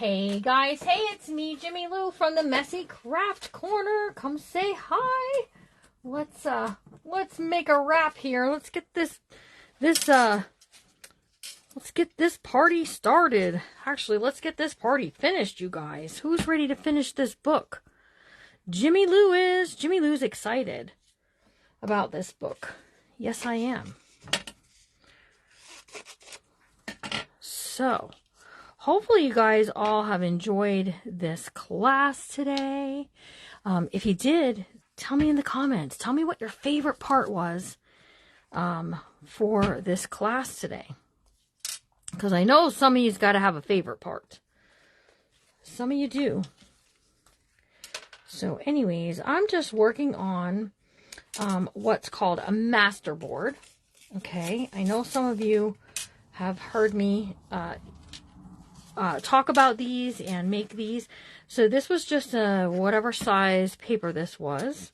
Hey guys, hey, it's me, Jimmy Lou from the Messy Craft Corner. Come say hi. Let's make a wrap here. Let's get this party started. Actually, let's get this party finished, you guys. Who's ready to finish this book? Jimmy Lou is. Jimmy Lou's excited about this book. Yes, I am. So, hopefully you guys all have enjoyed this class today. If you did, tell me in the comments. Tell me what your favorite part was for this class today. Because I know some of you's got to have a favorite part. Some of you do. So anyways, I'm just working on what's called a masterboard. Okay, I know some of you have heard me talk about these and make these. So this was just a whatever size paper this was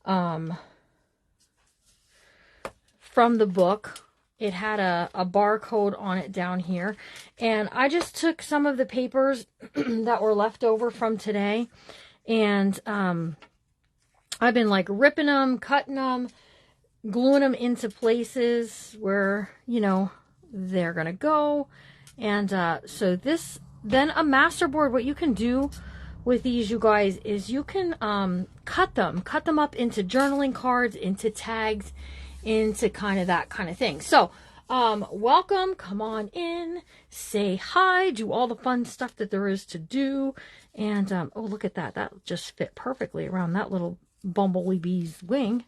from the book. It had a barcode on it down here, and I just took some of the papers that were left over from today, and I've been like ripping them, cutting them, gluing them into places where, you know, they're gonna go. And so this, then a masterboard, what you can do with these, you guys, is you can cut them up into journaling cards, into tags, into kind of that kind of thing. So welcome, come on in, say hi, do all the fun stuff that there is to do. And oh, look at that, that just fit perfectly around that little bumblebee bee's wing.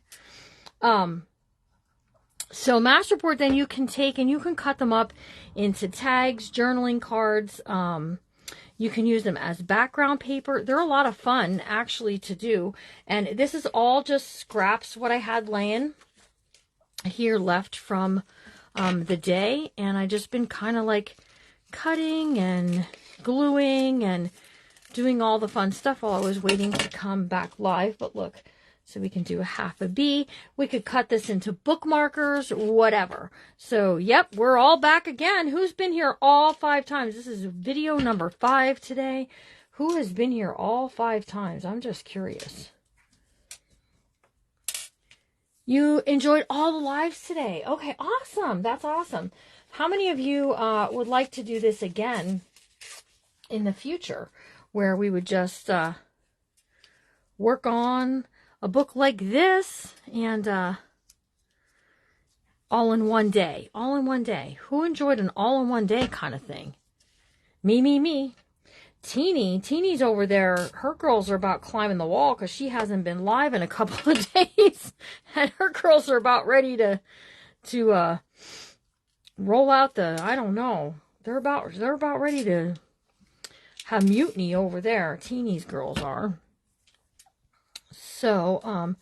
So masterboard, then you can take and you can cut them up into tags, journaling cards. You can use them as background paper. They're a lot of fun actually to do. And this is all just scraps what I had laying here left from the day. And I just been kind of like cutting and gluing and doing all the fun stuff while I was waiting to come back live. But look. So we can do a half a B. We could cut this into bookmarkers, whatever. So, yep, we're all back again. Who's been here all 5 times? This is video number 5 today. Who has been here all 5 times? I'm just curious. You enjoyed all the lives today. Okay, awesome. That's awesome. How many of you would like to do this again in the future, where we would just work on a book like this and all in one day. All in one day. Who enjoyed an all in one day kind of thing? Me. Teeny's over there. Her girls are about climbing the wall because she hasn't been live in a couple of days. And her girls are about ready to roll out the, I don't know. They're about ready to have mutiny over there. Teeny's girls are. So,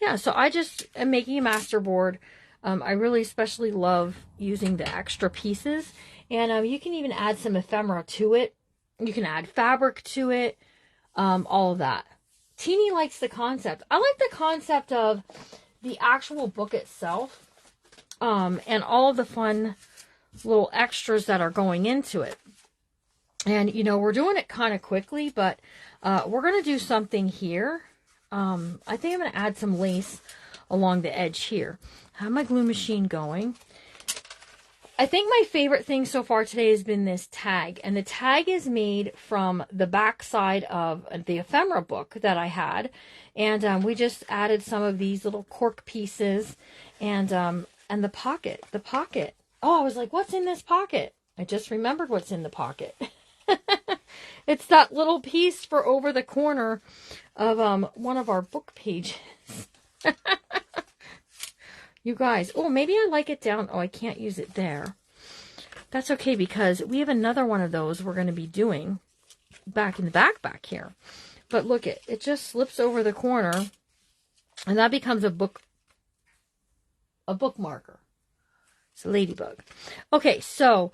yeah, so I just am making a masterboard. I really especially love using the extra pieces. And you can even add some ephemera to it. You can add fabric to it. All of that. Teeny likes the concept. I like the concept of the actual book itself. And all of the fun little extras that are going into it. And, you know, we're doing it kind of quickly, but we're going to do something here. I think I'm going to add some lace along the edge here. I have my glue machine going. I think my favorite thing so far today has been this tag. And the tag is made from the back side of the ephemera book that I had. And we just added some of these little cork pieces and the pocket. The pocket. Oh, I was like, what's in this pocket? I just remembered what's in the pocket. It's that little piece for over the corner of one of our book pages. You guys, oh, maybe I like it down. Oh, I can't use it there. That's okay, because we have another one of those we're going to be doing back in the back here. But look, it just slips over the corner, and that becomes a bookmarker. It's a ladybug. Okay, so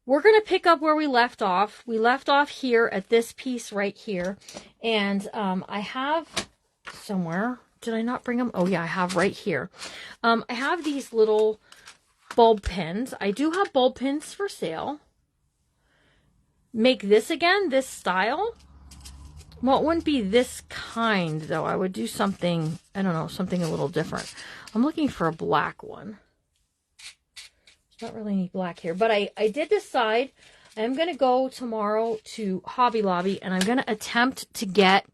we're going to pick up where we left off. We left off here at this piece right here. And I have somewhere, did I not bring them? Oh yeah, I have right here. I have these little bulb pins. I do have bulb pins for sale. make this again, this style. Well, it wouldn't be this kind, though. I would do something, I don't know, something a little different. I'm looking for a black one. There's not really any black here. But I did decide I'm going to go tomorrow to Hobby Lobby, and I'm going to attempt to get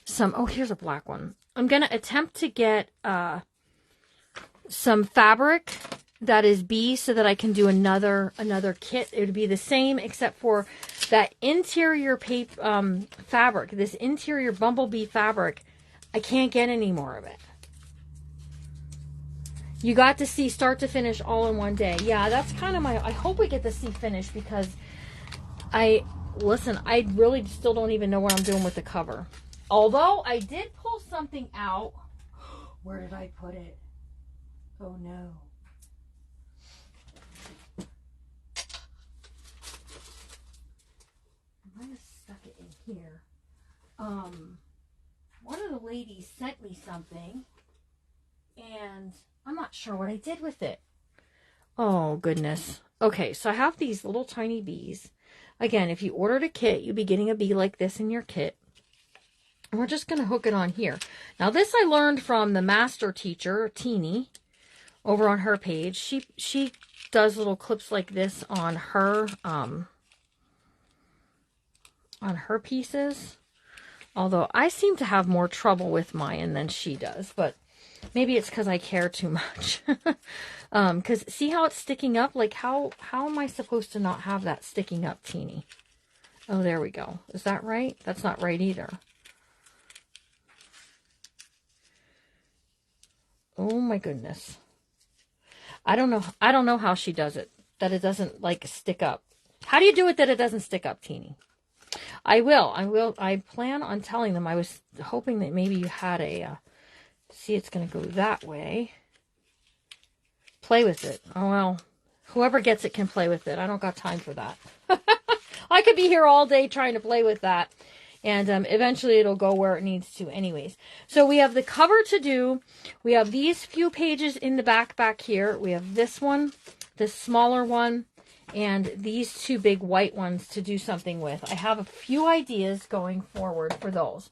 some... Oh, here's a black one. I'm going to attempt to get some fabric that is B so that I can do another kit. It would be the same except for that interior fabric, this interior bumblebee fabric. I can't get any more of it. You got to see start to finish all in one day. Yeah, that's kind of my... I hope we get to see finish because I really still don't even know what I'm doing with the cover. Although I did pull something out. Where did I put it? Oh no. I might have stuck it in here. One of the ladies sent me something and I'm not sure what I did with it. Oh goodness. Okay, so I have these little tiny bees. Again, if you ordered a kit, you'd be getting a bee like this in your kit. And we're just going to hook it on here. Now this I learned from the master teacher, Teeny, over on her page. She does little clips like this on her pieces. Although I seem to have more trouble with mine than she does, but maybe it's because I care too much. Because see how it's sticking up? Like how am I supposed to not have that sticking up, Teeny? Oh, there we go. Is that right? That's not right either. Oh my goodness. I don't know how she does it. That it doesn't like stick up. How do you do it that it doesn't stick up, Teeny? I will. I plan on telling them. I was hoping that maybe you had a... see, it's going to go that way. Play with it. Oh, well. Whoever gets it can play with it. I don't got time for that. I could be here all day trying to play with that. And eventually it'll go where it needs to anyways. So we have the cover to do. We have these few pages in the back here. We have this one, this smaller one, and these two big white ones to do something with. I have a few ideas going forward for those.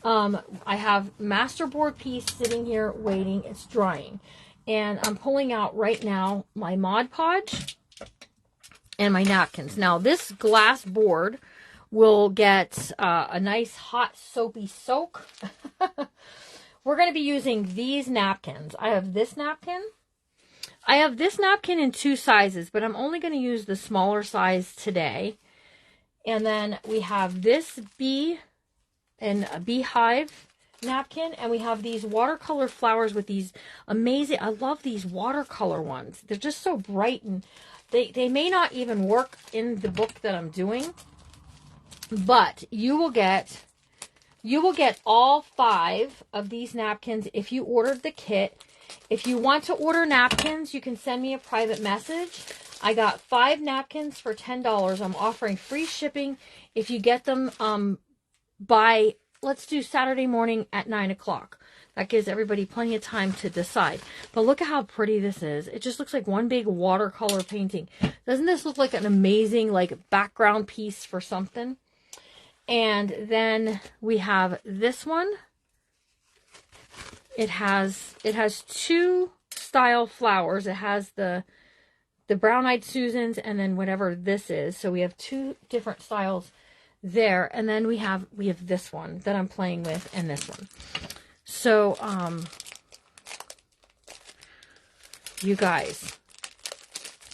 I have masterboard piece sitting here waiting. It's drying. And I'm pulling out right now my Mod Podge and my napkins. Now this glass board will get a nice hot soapy soak. We're going to be using these napkins. I have this napkin. I have this napkin in 2 sizes, but I'm only going to use the smaller size today. And then we have this bee and a beehive napkin, and we have these watercolor flowers with these amazing... I love these watercolor ones. They're just so bright, and they may not even work in the book that I'm doing. But you will get all 5 of these napkins if you ordered the kit. If you want to order napkins, you can send me a private message. I got 5 napkins for $10. I'm offering free shipping if you get them by, let's do Saturday morning at 9 o'clock. That gives everybody plenty of time to decide. But look at how pretty this is. It just looks like one big watercolor painting. Doesn't this look like an amazing like background piece for something? And then we have this one. It has 2 style flowers. It has the brown-eyed Susans and then whatever this is. So we have 2 different styles there. And then we have this one that I'm playing with and this one. So you guys,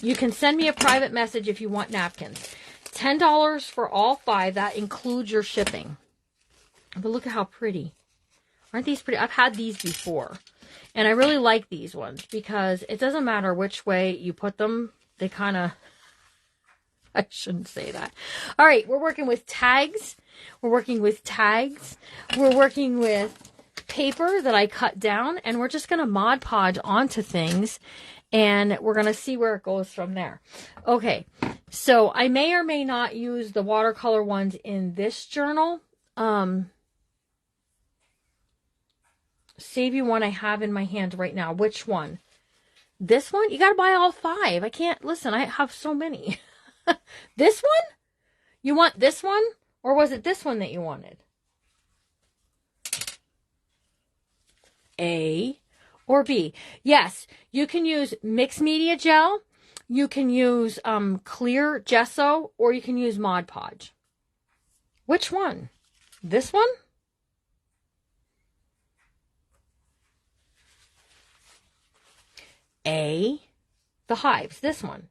you can send me a private message if you want napkins. $10 for all 5. That includes your shipping. But look at how pretty. Aren't these pretty? I've had these before. And I really like these ones because it doesn't matter which way you put them. They kind of... I shouldn't say that. All right, we're working with tags. We're working with paper that I cut down. And we're just going to Mod Podge onto things. And we're going to see where it goes from there. Okay, so I may or may not use the watercolor ones in this journal. Save you one I have in my hand right now. Which one? This one? You got to buy all 5. I can't, listen, I have so many. This one? You want this one, or was it this one that you wanted? A or B? Yes, you can use mixed media gel, you can use clear gesso, or you can use Mod Podge. Which one? This one? A, the hives, this one.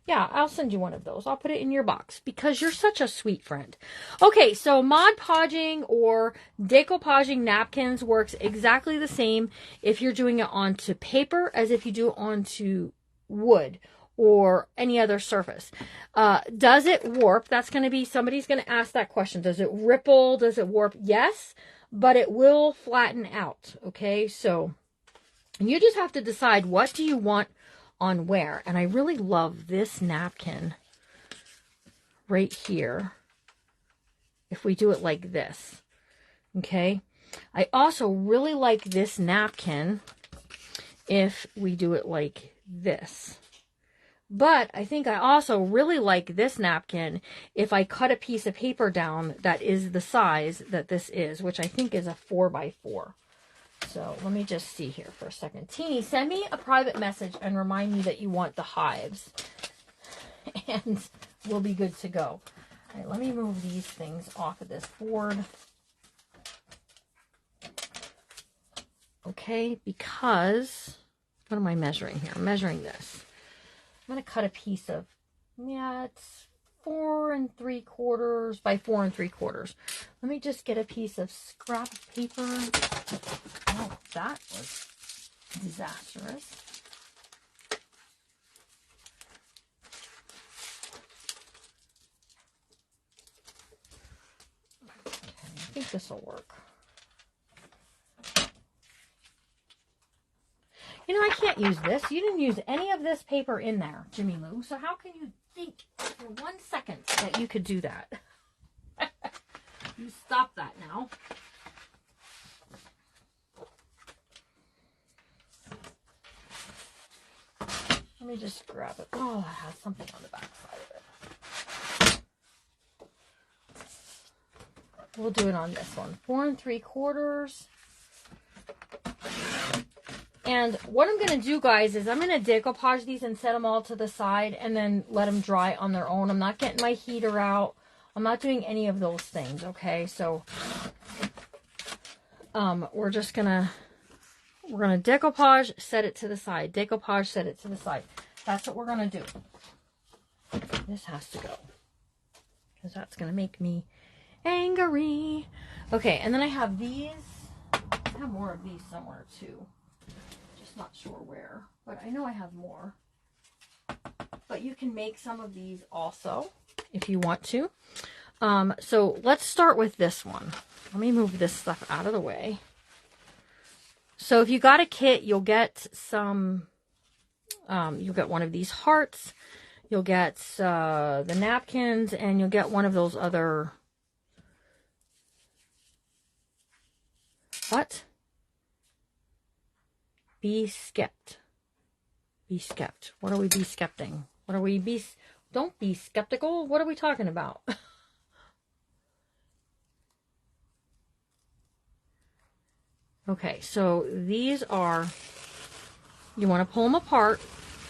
Yeah, I'll send you one of those. I'll put it in your box because you're such a sweet friend. Okay, so Mod Podging or decoupaging napkins works exactly the same if you're doing it onto paper as if you do it onto wood or any other surface. Does it warp? That's going to be, somebody's going to ask that question. Does it ripple? Does it warp? Yes, but it will flatten out. Okay, so you just have to decide, what do you want on where? And I really love this napkin right here if we do it like this. Okay, I also really like this napkin if we do it like this. But I think I also really like this napkin if I cut a piece of paper down that is the size that this is, which I think is a 4x4. So let me just see here for a second. Teeny, send me a private message and remind me that you want the hives. And we'll be good to go. All right, let me move these things off of this board. Okay, because, what am I measuring here? I'm measuring this. I'm going to cut a piece of, yeah, it's 4 3/4 by 4 3/4. Let me just get a piece of scrap paper. Oh, that was disastrous. Okay, I think this will work. You know, I can't use this. You didn't use any of this paper in there, Jimmy Lou. So how can you think for 1 second that you could do that? You stop that now. Let me just grab it. Oh, it has something on the back side of it. We'll do it on this one. 4 3/4. And what I'm going to do, guys, is I'm going to decoupage these and set them all to the side and then let them dry on their own. I'm not getting my heater out. I'm not doing any of those things, okay? So we're just going to, decoupage, set it to the side. Decoupage, set it to the side. That's what we're going to do. This has to go because that's going to make me angry. Okay, and then I have these. I have more of these somewhere, too. Not sure where, but I know I have more. But you can make some of these also if you want to. So let's start with this one. Let me move this stuff out of the way. So if you got a kit, you'll get some, you'll get one of these hearts, you'll get the napkins, and you'll get one of those other, what? Be skept. Be skept. What are we be skepting? What are we be... Don't be skeptical. What are we talking about? Okay, so these are... You want to pull them apart,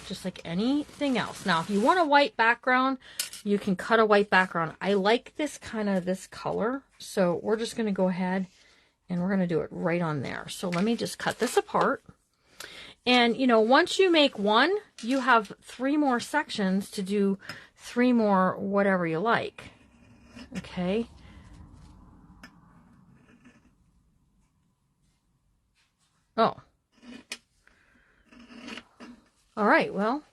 just like anything else. Now, if you want a white background, you can cut a white background. I like this kind of, this color. So we're just going to go ahead and we're going to do it right on there. So let me just cut this apart. And, you know, once you make one, you have 3 more sections to do 3 more whatever you like. Okay. Oh. All right, well.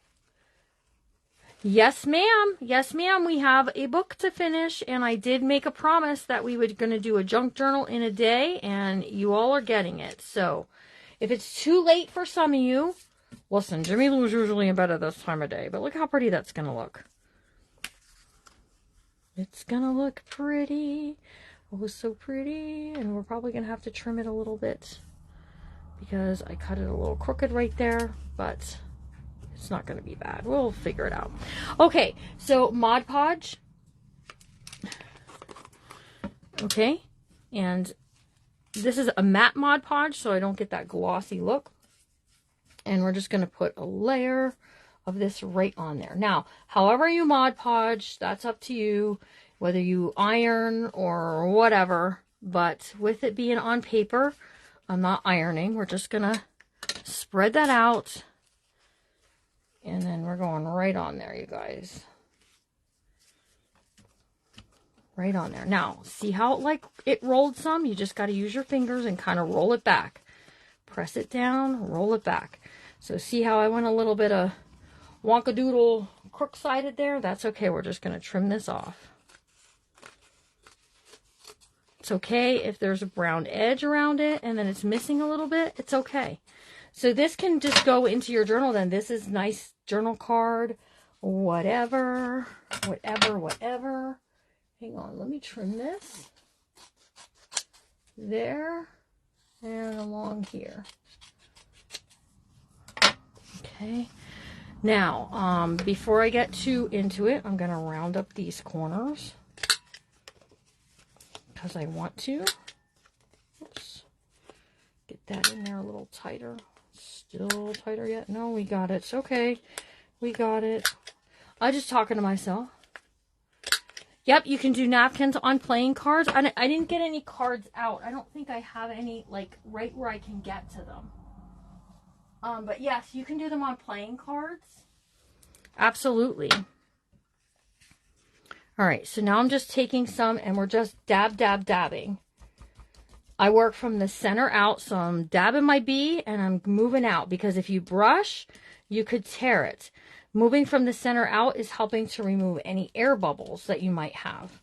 Yes, ma'am. Yes, ma'am. We have a book to finish, and I did make a promise that we were going to do a junk journal in a day, and you all are getting it. So... if it's too late for some of you, listen, Jimmy Lou's usually in bed at this time of day, but look how pretty that's going to look. It's going to look pretty. Oh, so pretty. And we're probably going to have to trim it a little bit because I cut it a little crooked right there, but it's not going to be bad. We'll figure it out. Okay, so Mod Podge. Okay, and this is a matte Mod Podge, so I don't get that glossy look. And we're just going to put a layer of this right on there. Now, however you Mod Podge, that's up to you, whether you iron or whatever. But with it being on paper, I'm not ironing. We're just going to spread that out. And then we're going right on there, you guys. Right on there. Now, see how it rolled some? You just got to use your fingers and kind of roll it back. Press it down, roll it back. So see how I went a little bit of wonkadoodle crook-sided there? That's okay. We're just going to trim this off. It's okay if there's a brown edge around it and then it's missing a little bit. It's okay. So this can just go into your journal then. This is nice journal card, whatever. Hang on, let me trim this. There and along here. Okay. Now, before I get too into it, I'm going to round up these corners because I want to. Oops. Get that in there a little tighter. Still tighter yet? No, we got it. It's okay. We got it. I'm just talking to myself. Yep, you can do napkins on playing cards. I didn't get any cards out. I don't think I have any, like, right where I can get to them. But yes, you can do them on playing cards. Absolutely. All right, so now I'm just taking some and we're just dabbing. I work from the center out, so I'm dabbing my bee and I'm moving out because if you brush, you could tear it. Moving from the center out is helping to remove any air bubbles that you might have.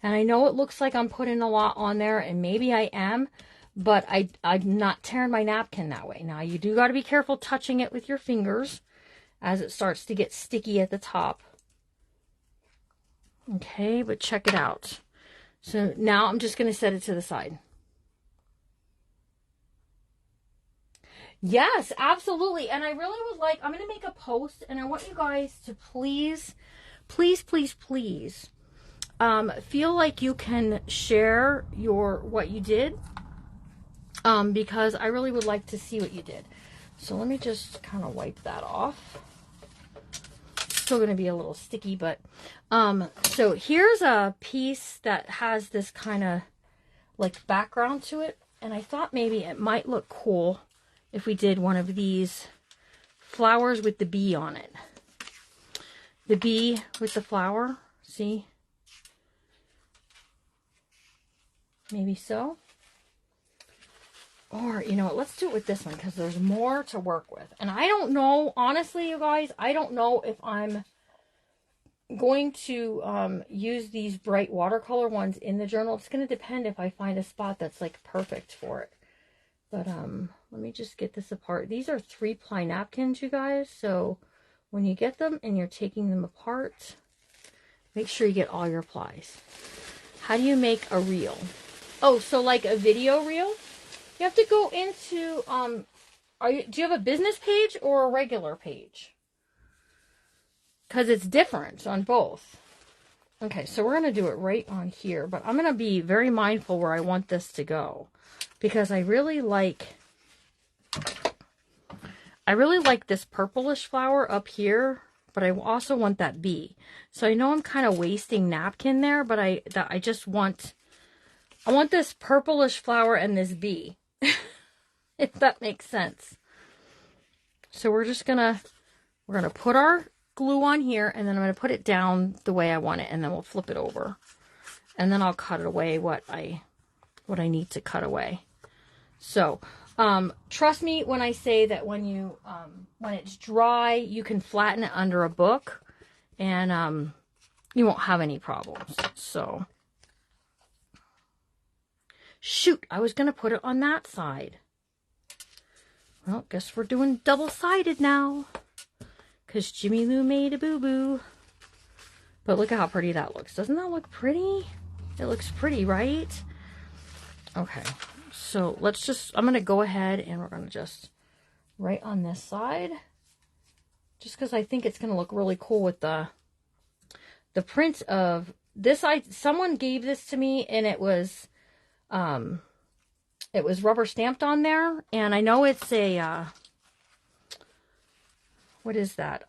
And I know it looks like I'm putting a lot on there, and maybe I am, but I'm not tearing my napkin that way. Now, you do got to be careful touching it with your fingers as it starts to get sticky at the top. Okay, but check it out. So now I'm just going to set it to the side. Yes, absolutely. And I really would like, I'm going to make a post and I want you guys to please feel like you can share what you did. Because I really would like to see what you did. So let me just kind of wipe that off. Still going to be a little sticky, but so here's a piece that has this kind of like background to it. And I thought maybe it might look cool if we did one of these flowers with the bee on it. The bee with the flower, see? Maybe so. Or, you know what, let's do it with this one because there's more to work with. And I don't know, honestly, you guys, I don't know if I'm going to use these bright watercolor ones in the journal. It's going to depend if I find a spot that's like perfect for it. But let me just get this apart. These are 3-ply napkins, you guys. So when you get them and you're taking them apart, make sure you get all your plies. How do you make a reel? Oh, so like a video reel? You have to go into, do you have a business page or a regular page? Because it's different on both. Okay, so we're going to do it right on here, but I'm going to be very mindful where I want this to go. Because I really like this purplish flower up here, but I also want that bee. So I know I'm kind of wasting napkin there, but I want this purplish flower and this bee. If that makes sense. So we're gonna put our glue on here, and then I'm gonna put it down the way I want it, and then we'll flip it over, and then I'll cut away what I need to cut away. So trust me when I say that when it's dry, you can flatten it under a book, and you won't have any problems. So shoot, I was gonna put it on that side. Well, guess we're doing double-sided now. Because Jimmy Lou made a boo-boo. But look at how pretty that looks. Doesn't that look pretty? It looks pretty, right? Okay. So I'm going to go ahead and we're going to just right on this side. Just because I think it's going to look really cool with the print of someone gave this to me, and it was rubber stamped on there, and I know it's a, what is that?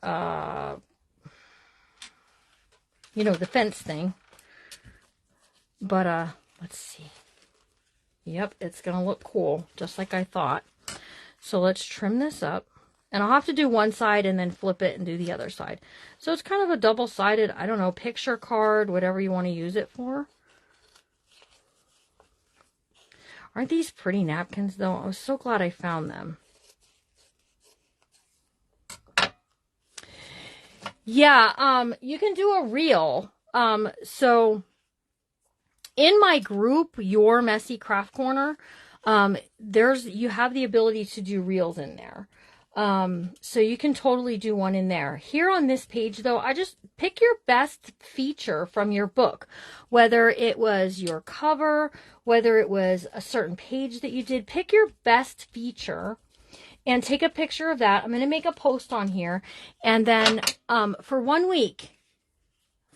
You know, the fence thing. But, let's see. Yep, it's going to look cool, just like I thought. So let's trim this up. And I'll have to do one side and then flip it and do the other side. So it's kind of a double-sided, I don't know, picture card, whatever you want to use it for. Aren't these pretty napkins, though? I was so glad I found them. Yeah, you can do a reel. So in my group, Your Messy Craft Corner, you have the ability to do reels in there. So you can totally do one in there. Here on this page, though, I just pick your best feature from your book, whether it was your cover, whether it was a certain page that you did. Pick your best feature and take a picture of that. I'm going to make a post on here. And then for 1 week,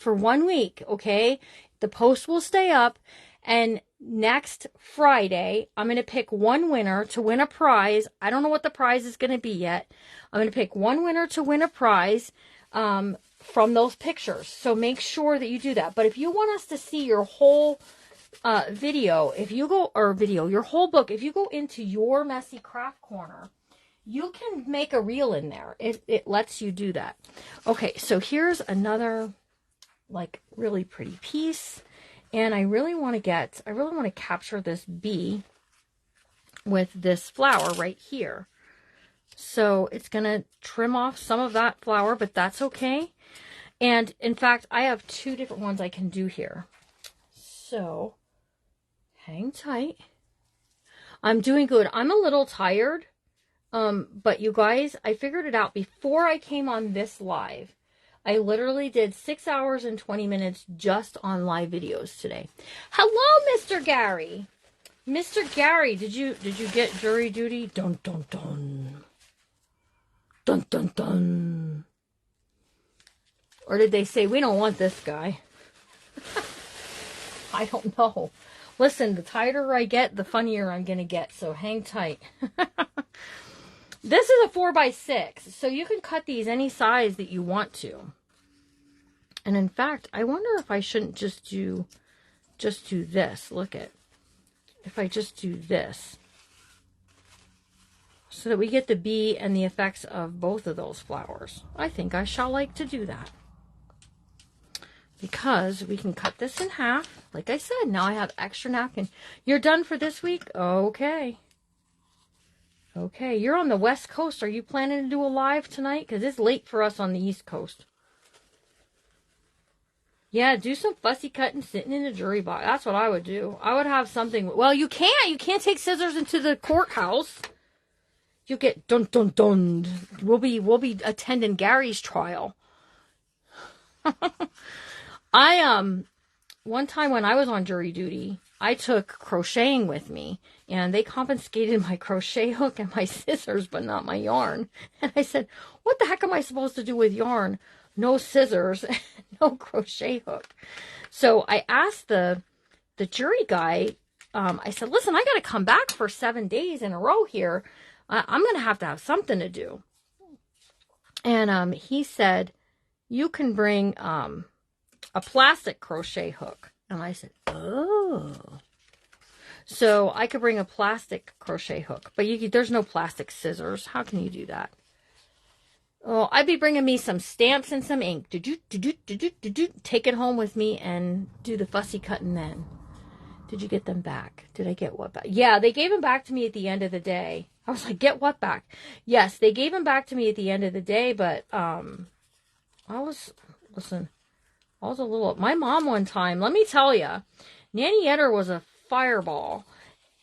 okay, the post will stay up. And next Friday, I'm going to pick one winner to win a prize. I don't know what the prize is going to be yet. I'm going to pick one winner to win a prize from those pictures. So make sure that you do that. But if you want us to see your whole your whole book, if you go into Your Messy Craft Corner, you can make a reel in there. It lets you do that. Okay, so here's another like really pretty piece. And I really want to capture this bee with this flower right here. So it's going to trim off some of that flower, but that's okay. And in fact, I have 2 different ones I can do here. So hang tight. I'm doing good. I'm a little tired. But you guys, I figured it out before I came on this live. I literally did 6 hours and 20 minutes just on live videos today. Hello, Mr. Gary. Mr. Gary, did you get jury duty? Dun, dun, dun. Dun, dun, dun. Or did they say, we don't want this guy? I don't know. Listen, the tighter I get, the funnier I'm going to get. So hang tight. This is a 4x6, so you can cut these any size that you want to. And in fact, I wonder if I shouldn't just do this. Look at, if I just do this, so that we get the bee and the effects of both of those flowers. I think I shall like to do that. Because we can cut this in half. Like I said, now I have extra napkin. You're done for this week? Okay. Okay, you're on the West Coast. Are you planning to do a live tonight? Because it's late for us on the East Coast. Yeah, do some fussy cutting sitting in the jury box. That's what I would do. I would have something. Well, you can't. You can't take scissors into the courthouse. You'll get dun dun dun. We'll be attending Gary's trial. One time when I was on jury duty, I took crocheting with me, and they confiscated my crochet hook and my scissors, but not my yarn. And I said, what the heck am I supposed to do with yarn? No scissors, no crochet hook. So I asked the jury guy, I said, listen, I got to come back for 7 days in a row here. I'm going to have something to do. And he said, you can bring a plastic crochet hook. And I said, oh. So I could bring a plastic crochet hook, but there's no plastic scissors. How can you do that? Oh, I'd be bringing me some stamps and some ink. Take it home with me and do the fussy cutting then. Did you get them back? Did I get what back? Yeah, they gave them back to me at the end of the day. I was like, get what back? Yes, they gave them back to me at the end of the day, but I was a little, my mom one time, let me tell you, Nanny Etter was a fireball.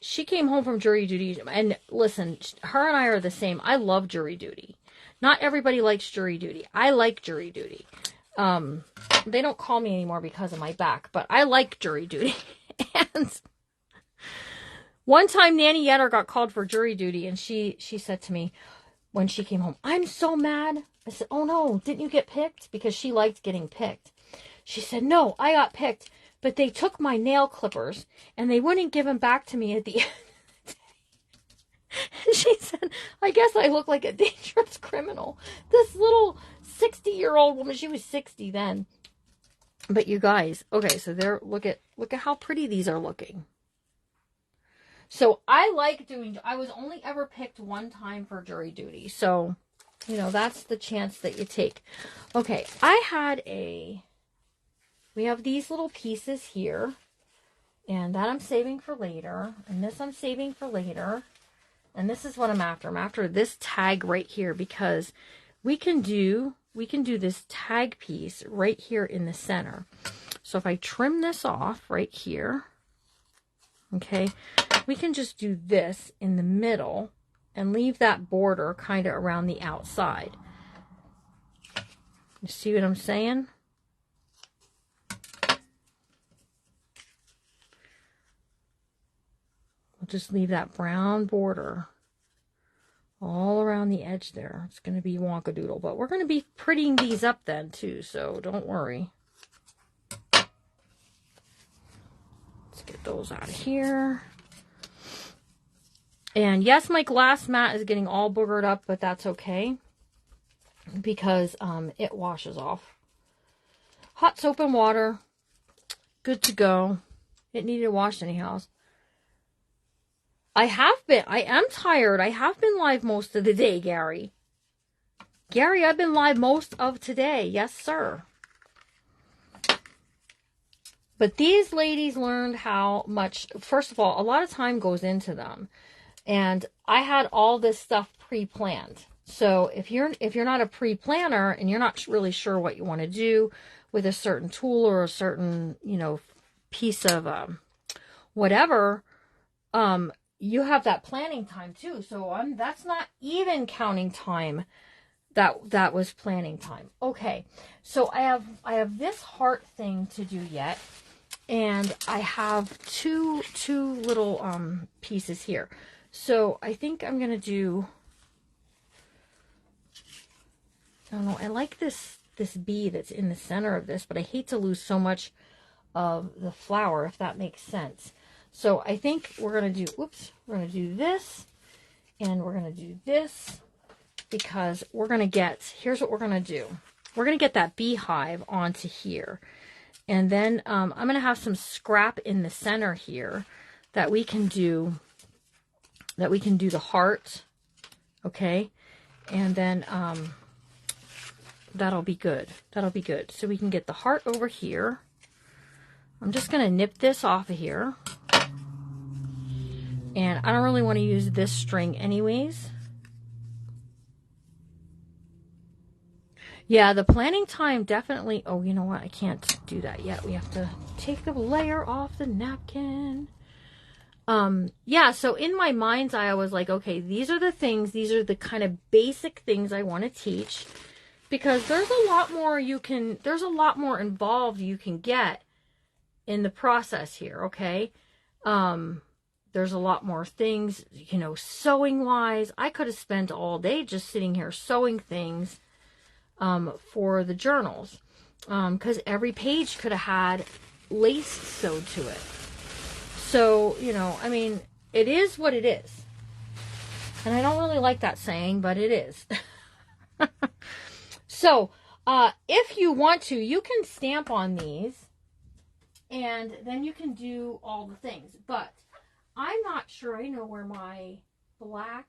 She came home from jury duty, and listen, her and I are the same. I love jury duty. Not everybody likes jury duty. I like jury duty. They don't call me anymore because of my back, but I like jury duty. And one time Nanny Yetter got called for jury duty, and she said to me when she came home, I'm so mad. I said, oh no, didn't you get picked? Because she liked getting picked. She said, no, I got picked, but they took my nail clippers and they wouldn't give them back to me at the end of the day. She said, I guess I look like a dangerous criminal. This little 60-year-old woman, she was 60 then. But you guys, okay, so there, look at how pretty these are looking. So I like doing, I was only ever picked one time for jury duty. So, you know, that's the chance that you take. Okay, we have these little pieces here. And that I'm saving for later. And this I'm saving for later. And this is what I'm after. I'm after this tag right here because we can do this tag piece right here in the center. So if I trim this off right here, okay, we can just do this in the middle and leave that border kind of around the outside. You see what I'm saying? We'll just leave that brown border all around the edge there. It's going to be wonkadoodle, but we're going to be prettying these up then too, so don't worry. Let's get those out of here. And yes, my glass mat is getting all boogered up, but that's okay because it washes off. Hot soap and water, good to go. It needed washed anyhow. I am tired. I have been live most of the day, Gary. Gary, I've been live most of today. Yes, sir. But these ladies learned how much, first of all, a lot of time goes into them. And I had all this stuff pre-planned. So if you're not a pre-planner and you're not really sure what you want to do with a certain tool or a certain, you know, piece of whatever, you have that planning time too. So that's not even counting time. That was planning time. Okay, so I have this heart thing to do yet, and I have two little pieces here. So I think I'm gonna do. I don't know. I like this bee that's in the center of this, but I hate to lose so much of the flower, if that makes sense. So I think we're gonna do. Oops, we're gonna do this, and we're gonna do this. Because we're going to get, here's what we're going to do. We're going to get that beehive onto here. And then I'm going to have some scrap in the center here that we can do the heart. Okay. And then that'll be good. That'll be good. So we can get the heart over here. I'm just going to nip this off of here. And I don't really want to use this string anyways. Yeah, the planning time definitely... Oh, you know what? I can't do that yet. We have to take the layer off the napkin. Yeah, so in my mind's eye, I was like, okay, these are the things. These are the kind of basic things I want to teach. Because there's a lot more you can... There's a lot more involved you can get in the process here, okay? There's a lot more things, you know, sewing-wise. I could have spent all day just sitting here sewing things for the journals, because every page could have had lace sewed to it. So, you know, I mean, it is what it is. And I don't really like that saying, but it is. So, if you want to, you can stamp on these, and then you can do all the things. But I'm not sure I know where my black,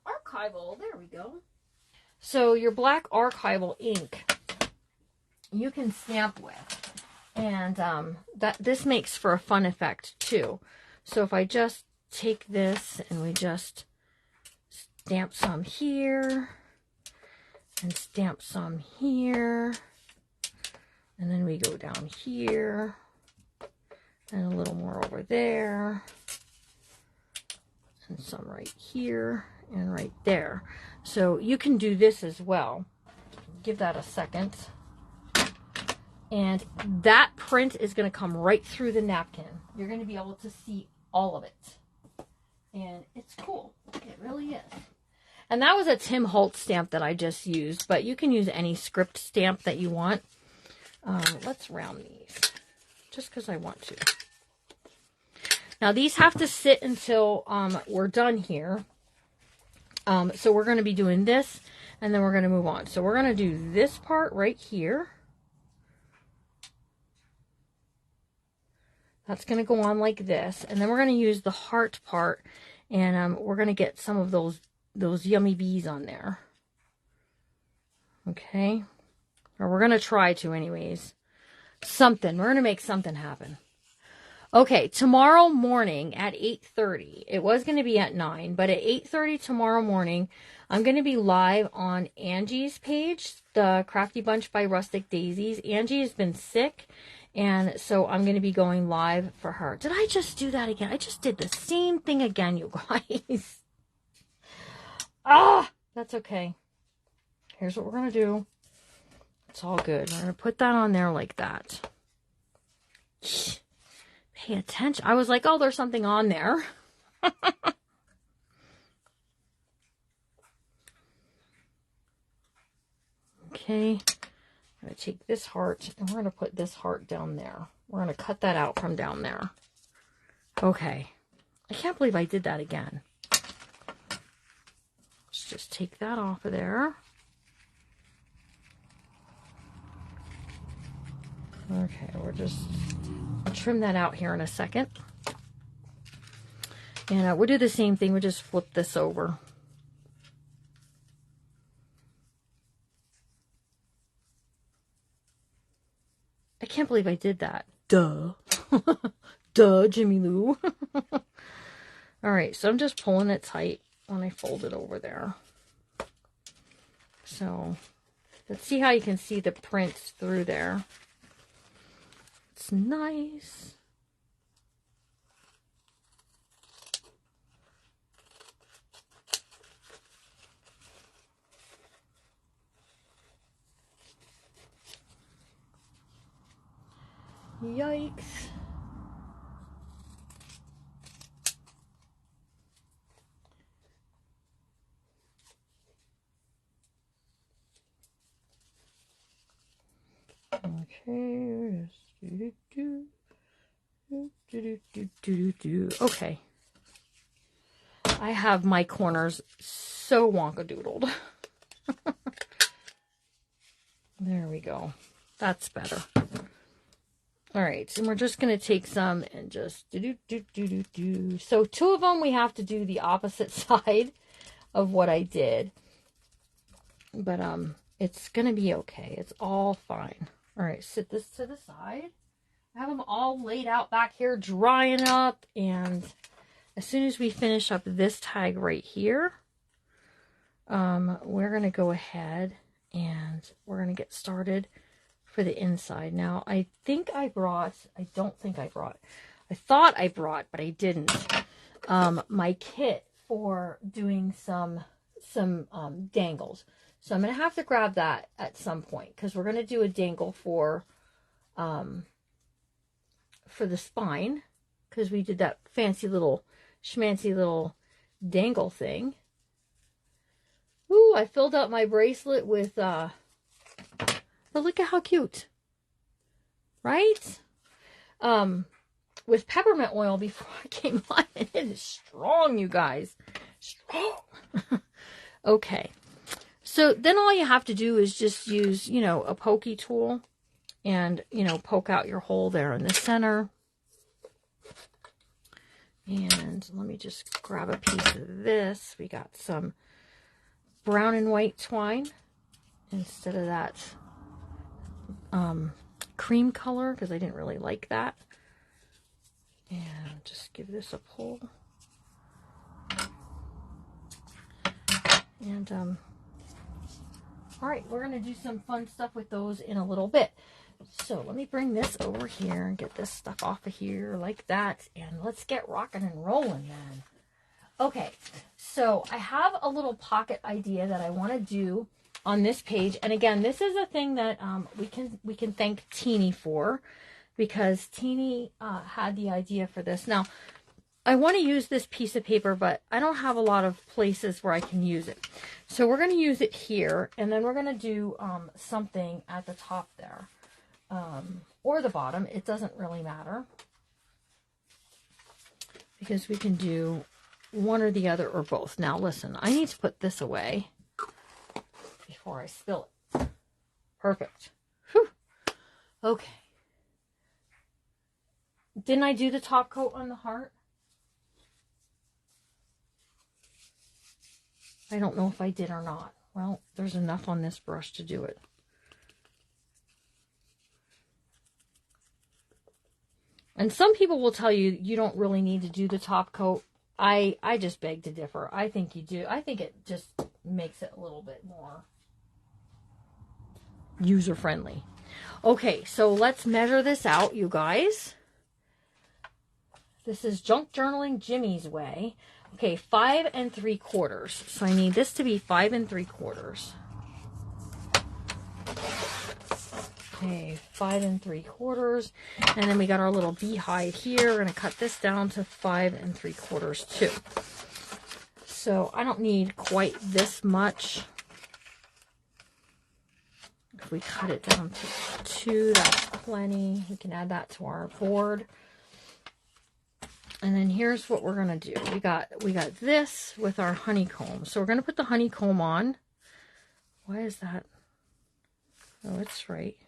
archival, there we go. So your black archival ink you can stamp with, and this makes for a fun effect too. So if I just take this and we just stamp some here and stamp some here, and then we go down here and a little more over there, and some right here and right there. So you can do this as well. Give that a second. And that print is going to come right through the napkin. You're going to be able to see all of it. And it's cool. It really is. And that was a Tim Holtz stamp that I just used, but you can use any script stamp that you want. Let's round these, just because I want to. Now, these have to sit until we're done here. So we're going to be doing this, and then we're going to move on. So we're going to do this part right here. That's going to go on like this. And then we're going to use the heart part, and we're going to get some of those yummy bees on there. Okay. Or we're going to try to anyways. Something. We're going to make something happen. Okay, tomorrow morning at 8:30. It was going to be at 9, but at 8:30 tomorrow morning, I'm going to be live on Angie's page, the Crafty Bunch by Rustic Daisies. Angie has been sick, and so I'm going to be going live for her. Did I just do that again? I just did the same thing again, you guys. That's okay. Here's what we're going to do. It's all good. We're going to put that on there like that. Pay attention. I was like, oh, there's something on there. Okay. I'm going to take this heart and we're going to put this heart down there. We're going to cut that out from down there. Okay. I can't believe I did that again. Let's just take that off of there. Okay, I'll trim that out here in a second. And we'll do the same thing. We'll just flip this over. I can't believe I did that. Duh. Duh, Jimmy Lou. All right, so I'm just pulling it tight when I fold it over there. So let's see how you can see the prints through there. It's nice. Yikes. Okay. Okay. I have my corners so wonkadoodled. There we go. That's better. All right, and we're just going to take some and just do. So 2 of them, we have to do the opposite side of what I did. But it's going to be okay. It's all fine. All right, sit this to the side. I have them all laid out back here, drying up. And as soon as we finish up this tag right here, we're going to go ahead and we're going to get started for the inside. Now, I thought I brought, but I didn't, my kit for doing some dangles. So I'm going to have to grab that at some point because we're going to do a dangle for the spine because we did that fancy little schmancy little dangle thing. Ooh, I filled up my bracelet with but look at how cute, right? With peppermint oil before I came on. It is strong, you guys. Strong. Okay. So then all you have to do is just use, a pokey tool and, poke out your hole there in the center. And let me just grab a piece of this. We got some brown and white twine instead of that cream color because I didn't really like that. And just give this a pull. And all right, we're going to do some fun stuff with those in a little bit. So let me bring this over here and get this stuff off of here like that. And let's get rocking and rolling then. Okay, so I have a little pocket idea that I want to do on this page. And again, this is a thing that we can thank Teeny for because Teeny had the idea for this. Now, I want to use this piece of paper, but I don't have a lot of places where I can use it. So we're going to use it here, and then we're going to do something at the top there, or the bottom. It doesn't really matter, because we can do one or the other or both. Now listen, I need to put this away before I spill it. Perfect. Whew. Okay. Didn't I do the top coat on the heart? I don't know if I did or not. Well, there's enough on this brush to do it. And some people will tell you you don't really need to do the top coat. I just beg to differ. I think you do. I think it just makes it a little bit more user-friendly. Okay, so let's measure this out, you guys. This is Junk Journaling Jimmy's Way. Okay, 5 3/4. So I need this to be 5 3/4. Okay, 5 3/4. And then we got our little beehive here. We're going to cut this down to 5 3/4 too. So I don't need quite this much. If we cut it down to 2, that's plenty. We can add that to our board. And then here's what we're going to do. We got this with our honeycomb. So we're going to put the honeycomb on. Why is that? Oh, it's right.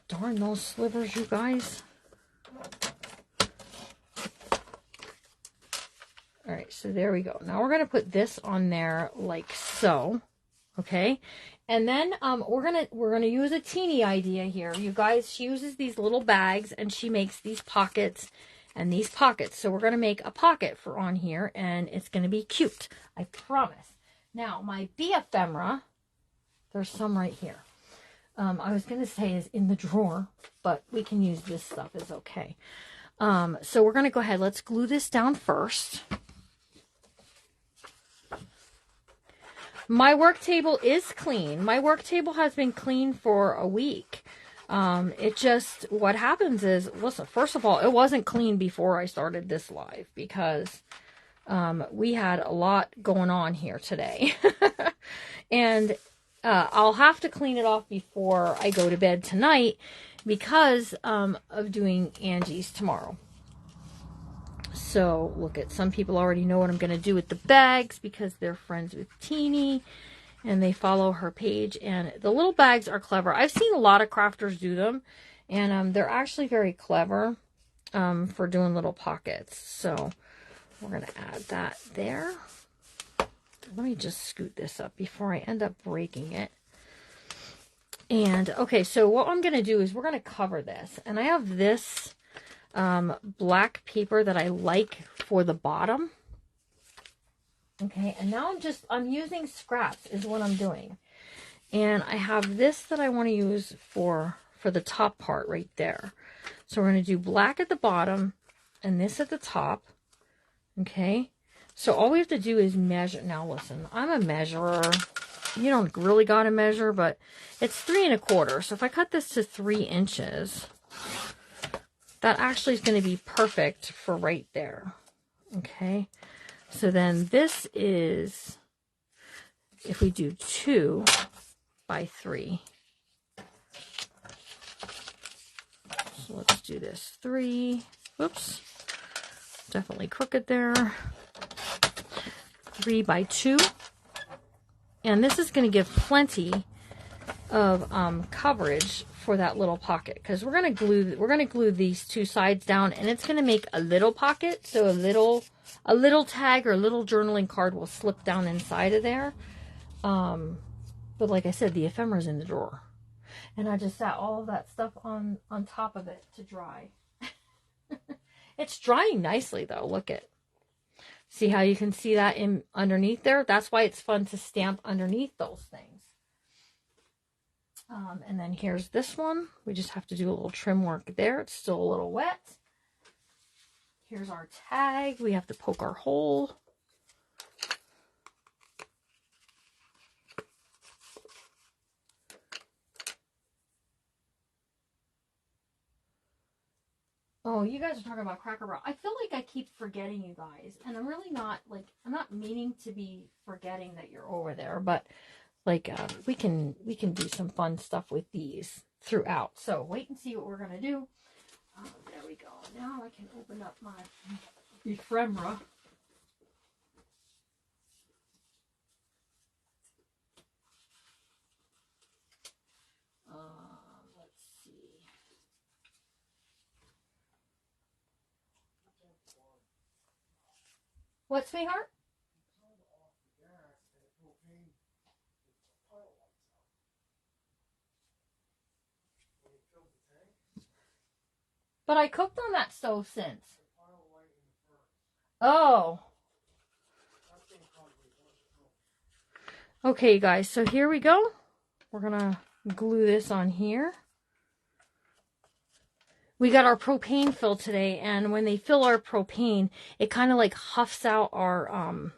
Darn those slivers, you guys. All right, so there we go. Now we're going to put this on there like so. Okay, and then we're gonna use a teeny idea here, you guys. She uses these little bags and she makes these pockets and these pockets. So we're gonna make a pocket for on here, and it's gonna be cute, I promise. Now my bee ephemera, there's some right here. I was gonna say is in the drawer, but we can use this stuff, is okay. So we're gonna go ahead. Let's glue this down first. My work table is clean. My work table has been clean for a week. It just, what happens is, listen, first of all, it wasn't clean before I started this live because we had a lot going on here today. And I'll have to clean it off before I go to bed tonight because of doing Angie's tomorrow. So, look at, some people already know what I'm going to do with the bags because they're friends with Teeny and they follow her page. And the little bags are clever. I've seen a lot of crafters do them, and they're actually very clever for doing little pockets. So, we're going to add that there. Let me just scoot this up before I end up breaking it. And, okay, so what I'm going to do is we're going to cover this. And I have this black paper that I like for the bottom. Okay, and now I'm using scraps is what I'm doing. And I have this that I want to use for the top part right there. So we're going to do black at the bottom and this at the top. Okay, so all we have to do is measure. Now listen, I'm a measurer. You don't really got to measure, but it's 3 1/4. So if I cut this to 3 inches, that actually is going to be perfect for right there. Okay, so then this is, if we do 2 by 3. So let's do this 3. Whoops, definitely crooked there. 3 by 2. And this is going to give plenty of coverage for that little pocket, because we're going to glue these 2 sides down, and it's going to make a little pocket, so a little tag or a little journaling card will slip down inside of there. But like I said, the ephemera's in the drawer, and I just sat all of that stuff on top of it to dry. It's drying nicely though. Look at, see how you can see that in underneath there? That's why it's fun to stamp underneath those things. And then here's this one. We just have to do a little trim work there. It's still a little wet. Here's our tag. We have to poke our hole. Oh, you guys are talking about Cracker Barrel. I feel like I keep forgetting you guys, and I'm really not, like, I'm not meaning to be forgetting that you're over there, but like we can do some fun stuff with these throughout. So wait and see what we're gonna do. There we go. Now I can open up my ephemera. Let's see. What, sweetheart? But I cooked on that stove since. Oh. Okay, guys, so here we go. We're gonna glue this on here. We got our propane filled today, and when they fill our propane, it kind of like huffs out our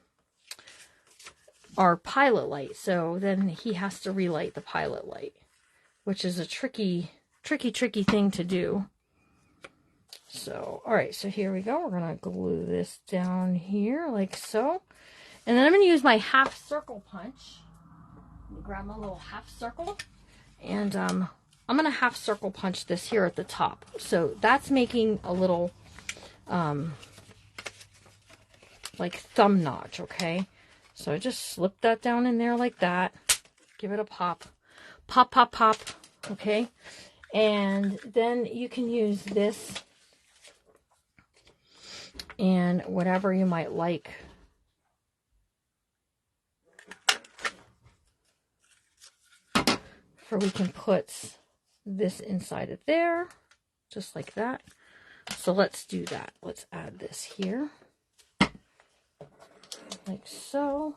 pilot light. So then he has to relight the pilot light, which is a tricky thing to do. So, all right, so here we go. We're gonna glue this down here like so. And then I'm gonna use my half circle punch. Let me grab my little half circle, and I'm gonna half circle punch this here at the top. So that's making a little like thumb notch, okay? So I just slip that down in there like that. Give it a pop. Pop, pop, pop, okay? And then you can use this and whatever you might like. For we can put this inside of there, just like that. So let's do that. Let's add this here, like so.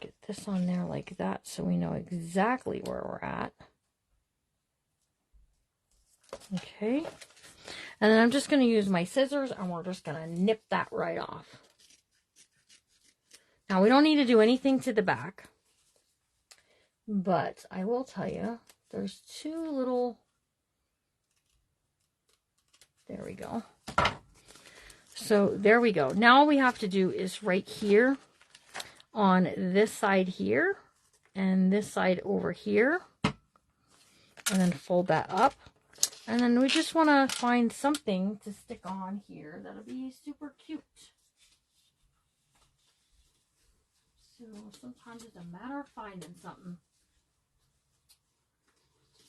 Get this on there like that so we know exactly where we're at. Okay. And then I'm just going to use my scissors, and we're just going to nip that right off. Now, we don't need to do anything to the back. But I will tell you, there's two little, there we go. So there we go. Now all we have to do is right here on this side here and this side over here, and then fold that up. And then we just want to find something to stick on here that'll be super cute. So sometimes it's a matter of finding something.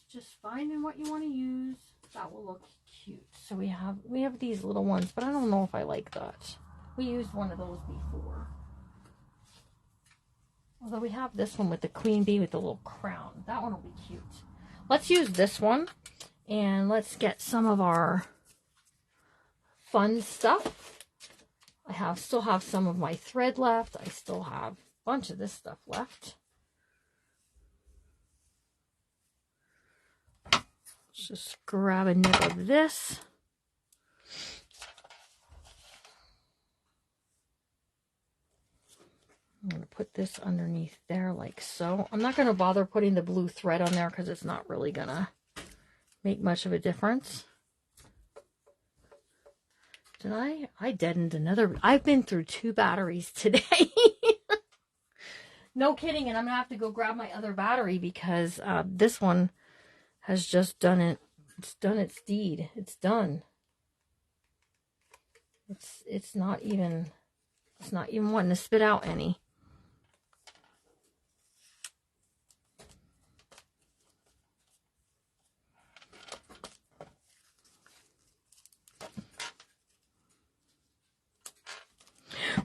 Just finding what you want to use that will look cute. So we have these little ones, but I don't know if I like that. We used one of those before. Although we have this one with the queen bee with the little crown. That one will be cute. Let's use this one, and let's get some of our fun stuff. I still have some of my thread left. I still have a bunch of this stuff left. Just grab a nib of this. I'm going to put this underneath there like so. I'm not going to bother putting the blue thread on there because it's not really going to make much of a difference. Did I deadened another. I've been through 2 batteries today. No kidding. And I'm going to have to go grab my other battery because this one has just done it. It's done its deed. It's done. It's not even wanting to spit out any.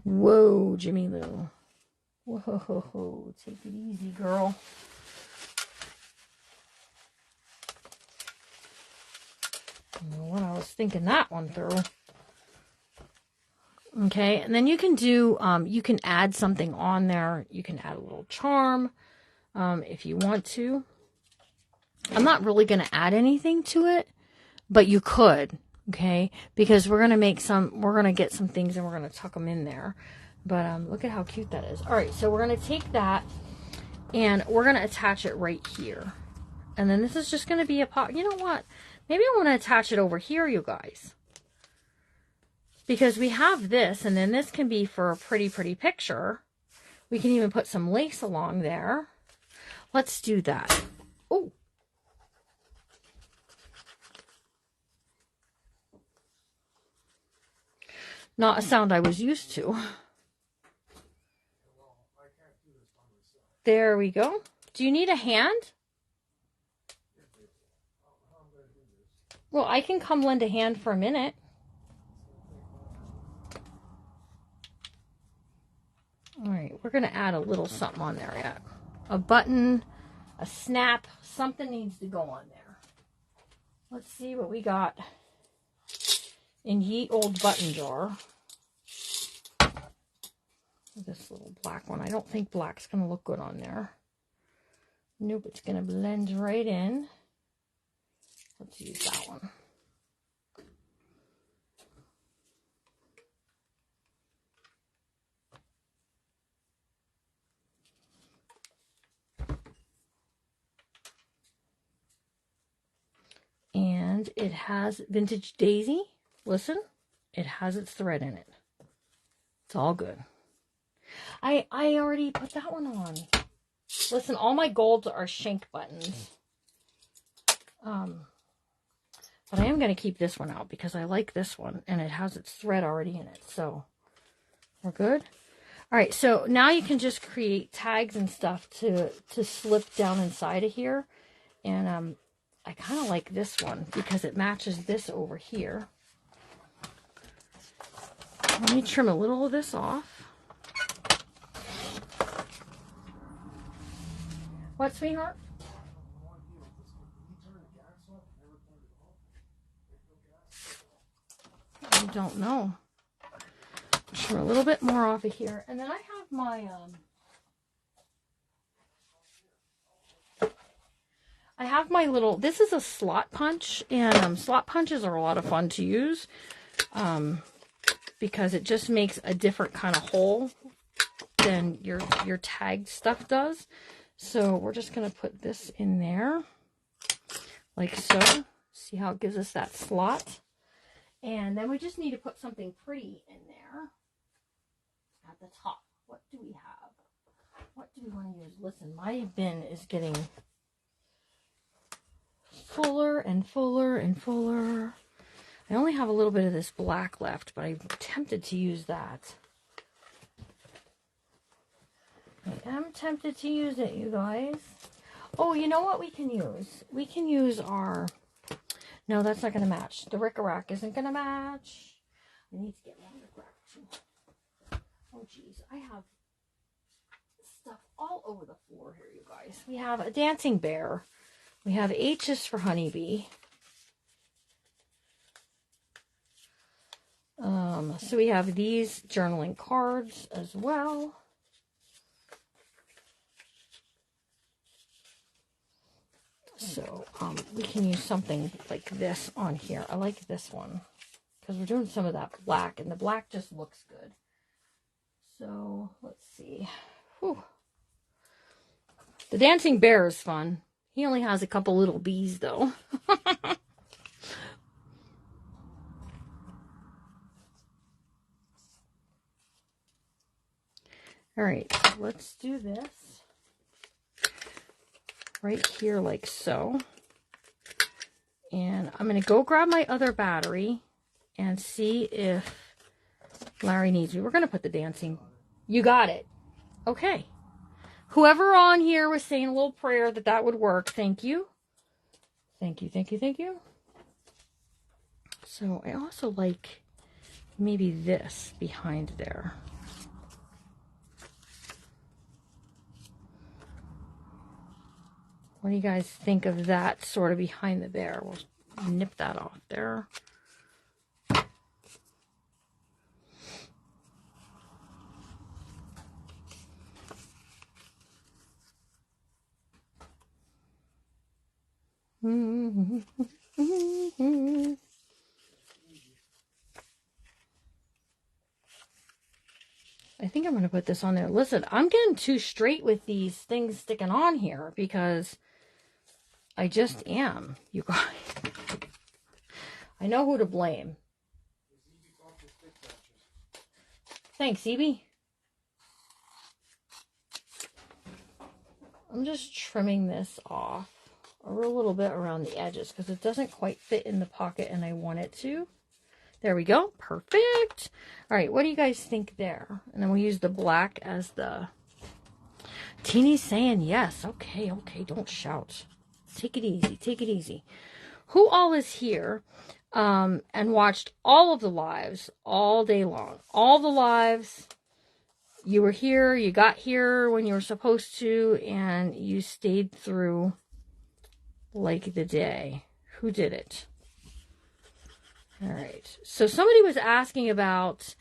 Whoa, Jimmy Lou. Whoa, take it easy, girl. I don't know what I was thinking that one through. Okay, and then you can do, you can add something on there. You can add a little charm if you want to. I'm not really going to add anything to it, but you could, okay? Because we're going to get some things and we're going to tuck them in there. But look at how cute that is. All right, so we're going to take that and we're going to attach it right here. And then this is just going to be a pot. You know what? Maybe I want to attach it over here, you guys. Because we have this, and then this can be for a pretty, pretty picture. We can even put some lace along there. Let's do that. Oh. Not a sound I was used to. There we go. Do you need a hand? Well, I can come lend a hand for a minute. All right, we're going to add a little something on there yet. A button, a snap, something needs to go on there. Let's see what we got in ye old button jar. This little black one. I don't think black's going to look good on there. Nope, it's going to blend right in. Let's use that one. And it has Vintage Daisy. Listen, it has its thread in it. It's all good. I already put that one on. Listen, all my golds are shank buttons. But I am going to keep this one out because I like this one and it has its thread already in it. So we're good. All right, so now you can just create tags and stuff to slip down inside of here. And I kind of like this one because it matches this over here. Let me trim a little of this off. What, sweetheart? I don't know. Trim a little bit more off of here. And then I have my little, this is a slot punch, and slot punches are a lot of fun to use because it just makes a different kind of hole than your tagged stuff does. So we're just going to put this in there like so. See how it gives us that slot. And then we just need to put something pretty in there at the top. What do we have? What do we want to use? Listen, my bin is getting fuller and fuller and fuller. I only have a little bit of this black left, but I'm tempted to use that. I am tempted to use it, you guys. Oh, you know what we can use? We can use our... No, that's not going to match. The Rickrack isn't going to match. I need to get one Rickrack too. Oh, geez. I have stuff all over the floor here, you guys. We have a dancing bear. We have H's for honeybee. So we have these journaling cards as well. So we can use something like this on here. I like this one because we're doing some of that black, and the black just looks good. So let's see. Whew. The dancing bear is fun. He only has a couple little bees though. All right, let's do this right here like so. And I'm going to go grab my other battery and see if Larry needs me. We're going to put the dancing. You got it. Okay. Whoever on here was saying a little prayer that would work. Thank you. Thank you, thank you, thank you. So I also like maybe this behind there. What do you guys think of that sort of behind the bear? We'll nip that off there. I think I'm going to put this on there. Listen, I'm getting too straight with these things sticking on here because I just am, you guys. I know who to blame. Thanks, Evie. I'm just trimming this off a little bit around the edges because it doesn't quite fit in the pocket and I want it to. There we go. Perfect. All right, what do you guys think there? And then we'll use the black as the... Teeny's saying yes. Okay, okay, don't shout. Take it easy, take it easy. Who all is here and watched all of the lives all day long? All the lives. You were here, you got here when you were supposed to, and you stayed through like the day. Who did it? All right. So somebody was asking about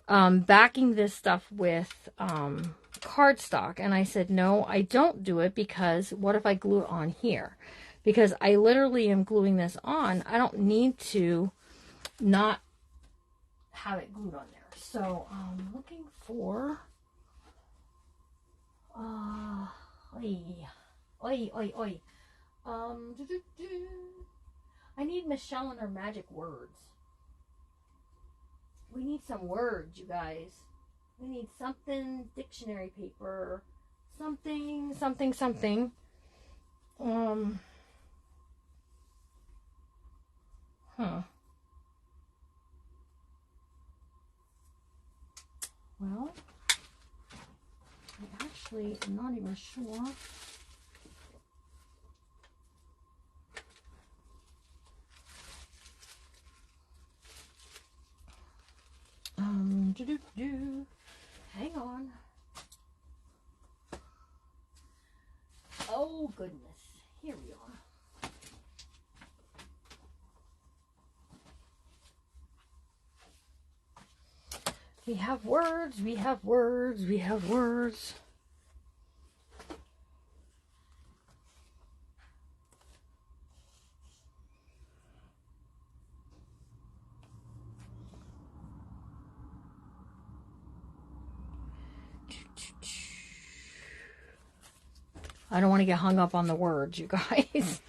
backing this stuff with cardstock. And I said, no, I don't do it because what if I glue it on here? Because I literally am gluing this on. I don't need to not have it glued on there. So I'm looking for, I need Michelle and her magic words. We need some words, you guys. We need something, dictionary paper, something. Well, I actually am not even sure. Hang on. Oh, goodness. Here we are. We have words, we have words, we have words. I don't want to get hung up on the words, you guys.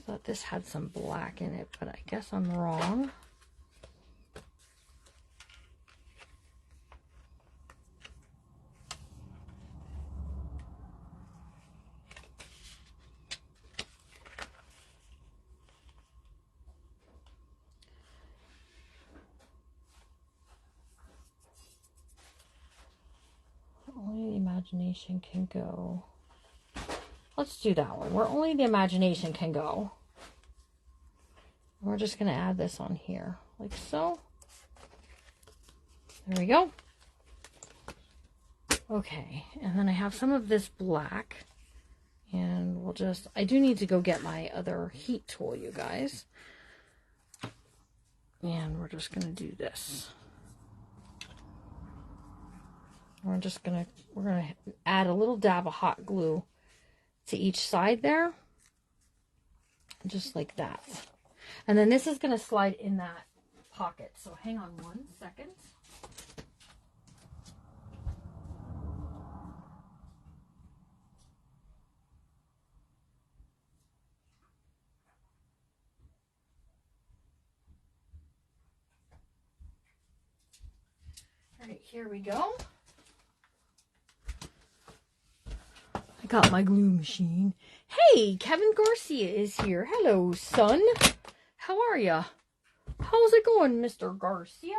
Thought this had some black in it, but I guess I'm wrong. Only the imagination can go. Let's do that one. Where only the imagination can go. We're just going to add this on here, like so. There we go. Okay, and then I have some of this black. And we'll just, I do need to go get my other heat tool, you guys. And we're just going to do this. We're going to add a little dab of hot glue to each side there. Just like that. And then this is going to slide in that pocket. So hang on 1 second. All right, here we go. I got my glue machine. Hey, Kevin Garcia is here. Hello, son. How are ya? How's it going, Mr. Garcia?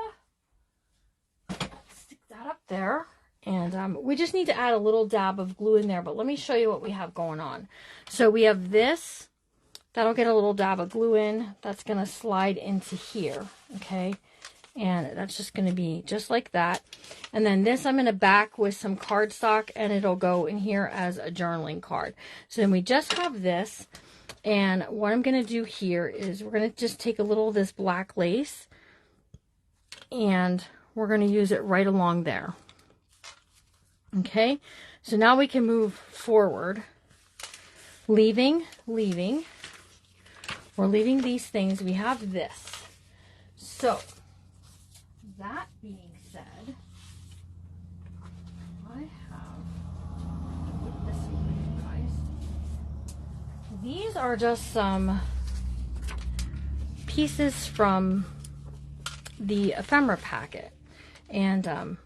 Stick that up there. And we just need to add a little dab of glue in there. But let me show you what we have going on. So we have this. That'll get a little dab of glue in. That's going to slide into here. Okay. And that's just going to be just like that. And then this I'm going to back with some cardstock and it'll go in here as a journaling card. So then we just have this. And what I'm going to do here is we're going to just take a little of this black lace and we're going to use it right along there. Okay. So now we can move forward. Leaving. We're leaving these things. We have this. So that being said, I have, put this away, guys. these are just some pieces from the ephemera packet, and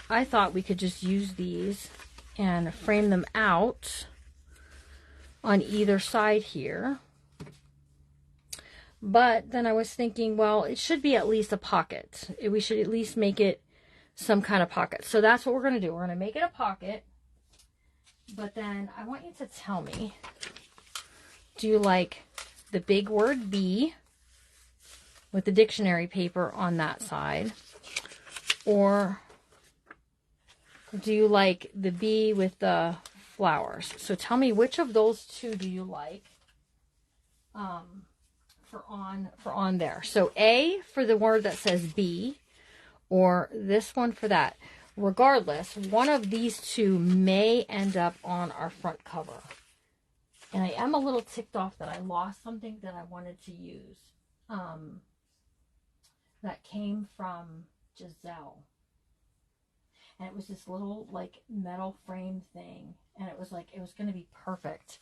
I thought we could just use these and frame them out on either side here. But then I was thinking, well, it should be at least a pocket. We should at least make it some kind of pocket. So that's what we're going to do. We're going to make it a pocket. But then I want you to tell me, do you like the big word B with the dictionary paper on that side? Or do you like the B with the flowers? So tell me, which of those two do you like for on there? So A for the word that says B, or this one for that. Regardless, one of these two may end up on our front cover. And I am a little ticked off that I lost something that I wanted to use. That came from Giselle. And it was this little like metal frame thing. And it was like, it was going to be perfect.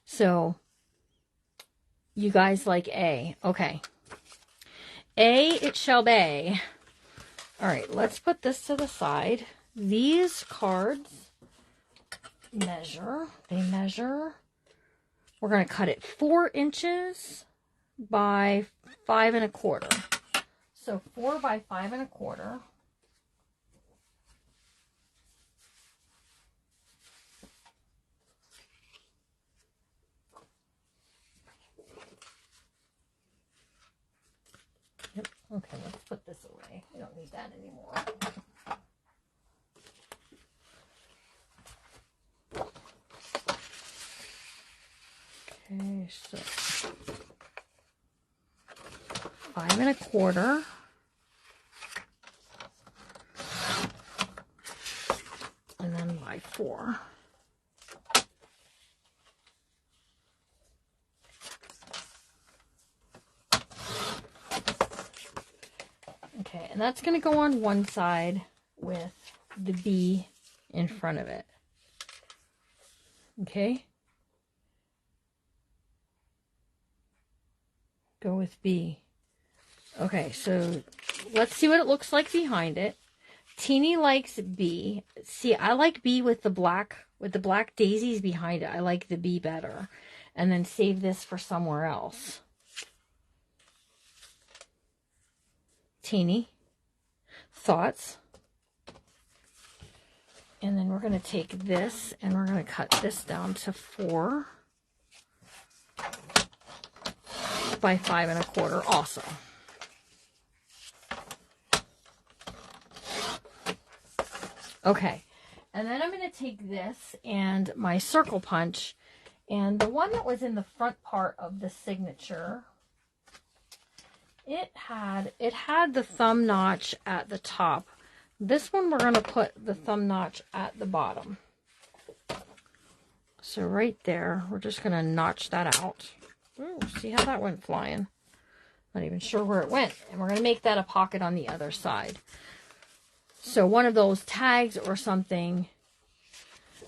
So you guys like A. Okay. A it shall be. All right, let's put this to the side. These cards measure. They measure. We're going to cut it 4 inches by 5 1/4. So 4 by 5 1/4. Yep. Okay, let's put this away. We don't need that anymore. Okay, so 5 1/4. And then by 4. Okay, and that's going to go on one side with the B in front of it. Okay. Go with B. Okay, so let's see what it looks like behind it. Teeny likes B. See, I like B with the black daisies behind it. I like the B better. And then save this for somewhere else. Teeny, thoughts? And then we're going to take this and we're going to cut this down to 4 by 5 1/4 also. Okay, and then I'm going to take this and my circle punch, and the one that was in the front part of the signature, it had the thumb notch at the top. This one we're going to put the thumb notch at the bottom. So right there, we're just going to notch that out. Ooh, see how that went flying? Not even sure where it went. And we're going to make that a pocket on the other side. So one of those tags or something.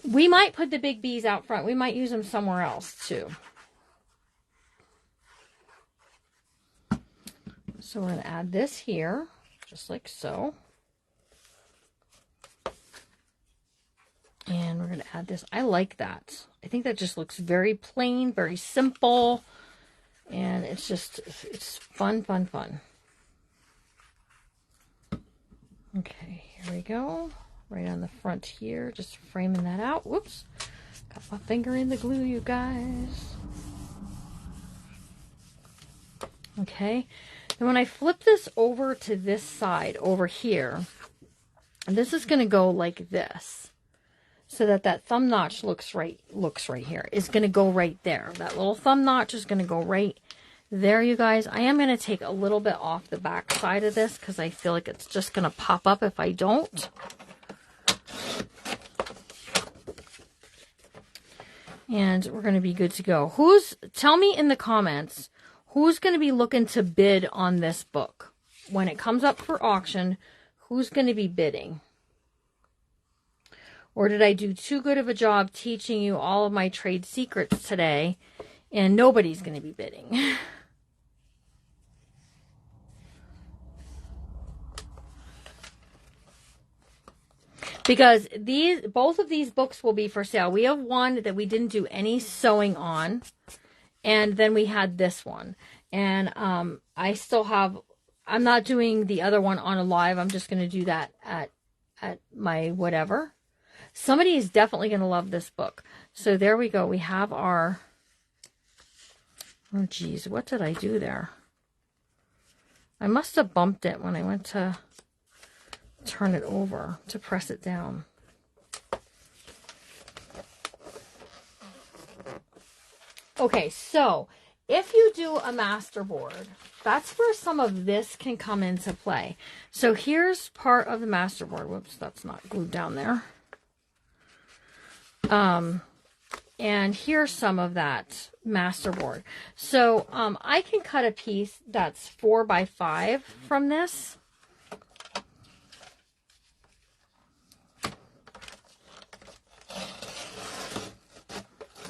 We might put the big B's out front. We might use them somewhere else too. So we're going to add this here, just like so. And we're going to add this. I like that. I think that just looks very plain, very simple. And it's just, it's fun, fun, fun. Okay, here we go. Right on the front here, just framing that out. Whoops. Got my finger in the glue, you guys. Okay. And when I flip this over to this side over here, and this is going to go like this, so that that thumb notch looks right here. Is going to go right there. That little thumb notch is going to go right there, you guys. I am going to take a little bit off the back side of this because I feel like it's just going to pop up if I don't. And we're going to be good to go. Tell me in the comments, who's going to be looking to bid on this book? When it comes up for auction, who's going to be bidding? Or did I do too good of a job teaching you all of my trade secrets today and nobody's going to be bidding. Because both of these books will be for sale. We have one that we didn't do any sewing on, and then we had this one. And I still have, I'm not doing the other one on a live. I'm just going to do that at my whatever. Somebody is definitely going to love this book. So there we go. We have our, oh geez, what did I do there? I must have bumped it when I went to turn it over to press it down. Okay, so if you do a masterboard, that's where some of this can come into play. So here's part of the masterboard. Whoops, that's not glued down there. And here's some of that masterboard. So I can cut a piece that's 4 by 5 from this.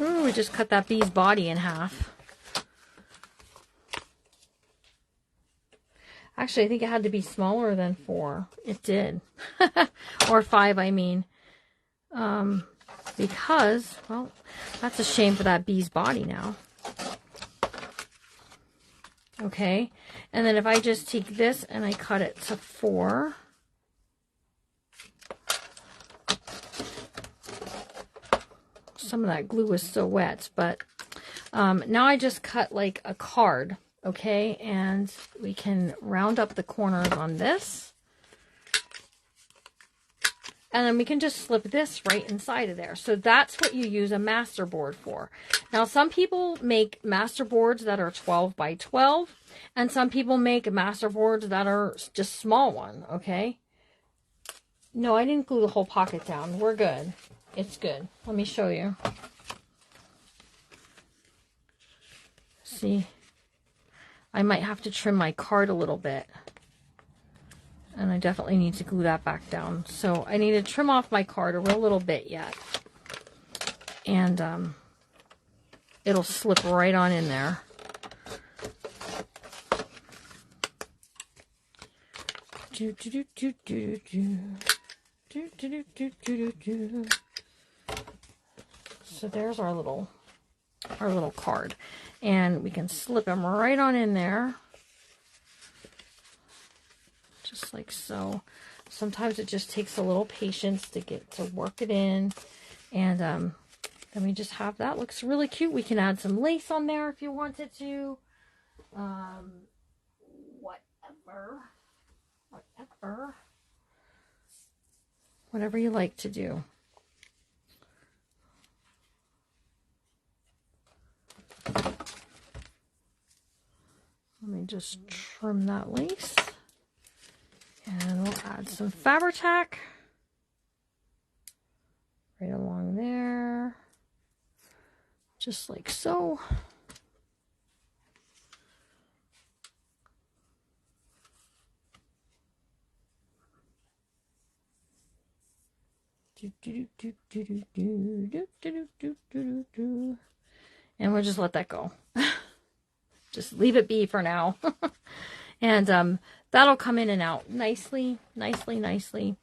Ooh, we just cut that bee's body in half. Actually, I think it had to be smaller than 4. It did. Or 5, I mean. Because, well, that's a shame for that bee's body now. Okay. And then if I just take this and I cut it to 4. Some of that glue was still wet, but now I just cut like a card, okay? And we can round up the corners on this. And then we can just slip this right inside of there. So that's what you use a masterboard for. Now, some people make masterboards that are 12 by 12, and some people make masterboards that are just small one, okay? No, I didn't glue the whole pocket down. We're good. It's good. Let me show you. See, I might have to trim my card a little bit. And I definitely need to glue that back down. So I need to trim off my card a real little bit yet. And it'll slip right on in there. So there's our little card. And we can slip them right on in there. Just like so. Sometimes it just takes a little patience to get to work it in. And then we just have that. Looks really cute. We can add some lace on there if you wanted to. Whatever you like to do. Let me just trim that lace. And we'll add some Fabri-Tac right along there, just like so. And we'll just let that go. Just leave it be for now. And that'll come in and out nicely, nicely, nicely.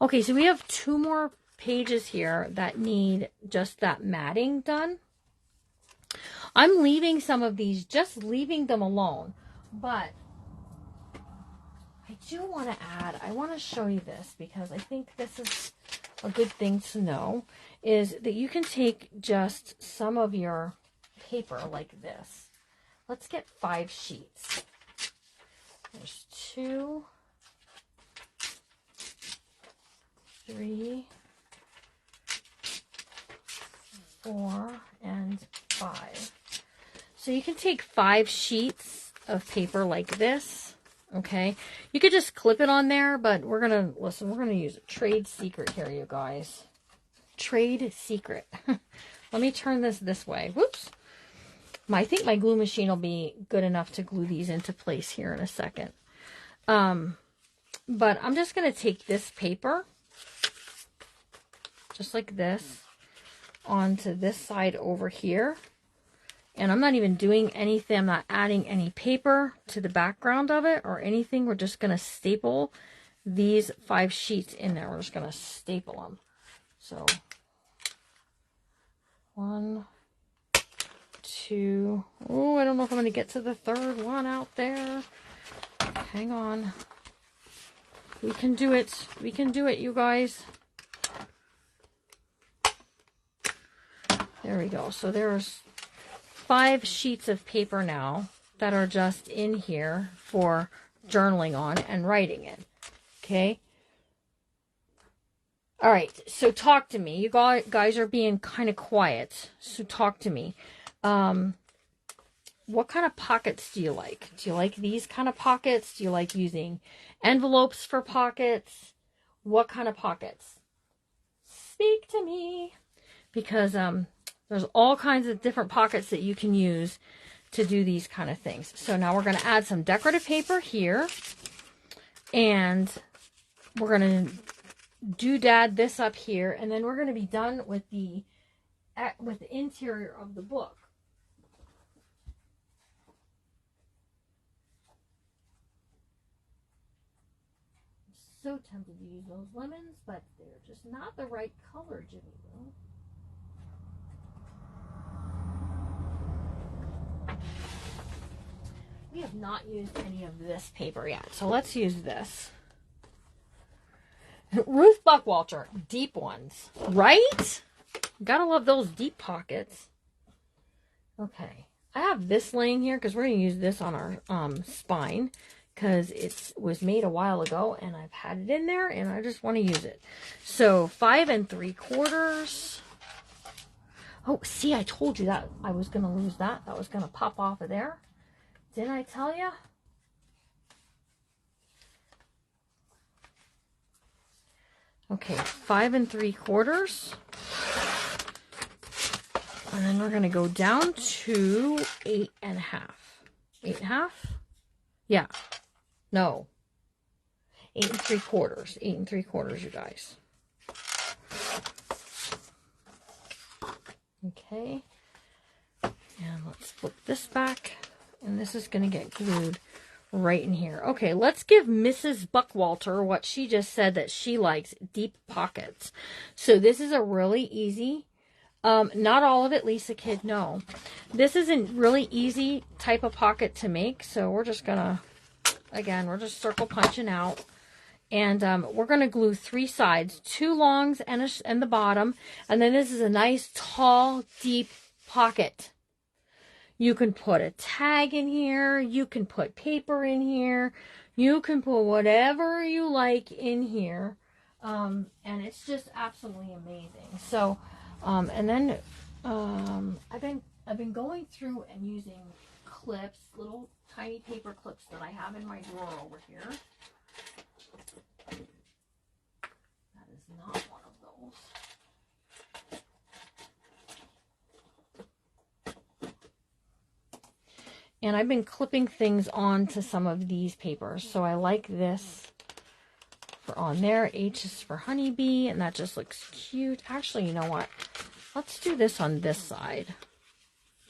Okay, so we have 2 more pages here that need just that matting done. I'm leaving some of these, just leaving them alone. But I do want to add, I want to show you this because I think this is a good thing to know, is that you can take just some of your paper like this. Let's get 5 sheets. There's 2, 3, 4, and 5. So you can take 5 sheets of paper like this, okay? You could just clip it on there, but we're going to, listen, we're going to use a trade secret here, you guys. Trade secret. Let me turn this way. Whoops. I think my glue machine will be good enough to glue these into place here in a second. But I'm just going to take this paper, just like this, onto this side over here. And I'm not even doing anything. I'm not adding any paper to the background of it or anything. We're just going to staple these 5 sheets in there. We're just going to staple them. So 1, 2. Oh, I don't know if I'm going to get to the 3rd one out there. Hang on. We can do it. We can do it, you guys. There we go. So there's 5 sheets of paper now that are just in here for journaling on and writing in. Okay. All right. So talk to me. You guys are being kind of quiet. So talk to me. What kind of pockets do you like? Do you like these kind of pockets? Do you like using envelopes for pockets? What kind of pockets? Speak to me. Because there's all kinds of different pockets that you can use to do these kind of things. So now we're going to add some decorative paper here. And we're going to doodad this up here. And then we're going to be done with the interior of the book. I'm so tempted to use those lemons, but they're just not the right color, Jimmy Will. We have not used any of this paper yet, so let's use this. Ruth Buckwalter, deep ones, right? Gotta love those deep pockets. Okay, I have this laying here because we're going to use this on our spine because it was made a while ago and I've had it in there and I just want to use it. So 5 3/4. Oh, see, I told you that I was going to lose that. That was going to pop off of there. Didn't I tell you? Okay, 5 3/4. And then we're going to go down to 8 1/2. 8 1/2? Yeah. No. 8 3/4. 8 3/4, you guys. Okay. And let's flip this back. And this is going to get glued right in here. Okay, let's give Mrs. Buckwalter what she just said that she likes, deep pockets. So this is a really easy, not all of it, Lisa Kid, no. This is a really easy type of pocket to make. So we're just going to, again, we're just circle punching out. And we're going to glue 3 sides, 2 longs and the bottom. And then this is a nice, tall, deep pocket. You can put a tag in here. You can put paper in here. You can put whatever you like in here. And it's just absolutely amazing. So, and then I've been going through and using clips, little tiny paper clips that I have in my drawer over here. That is not one of those. And I've been clipping things onto some of these papers. So I like this for on there. H is for honeybee, and that just looks cute. Actually, you know what? Let's do this on this side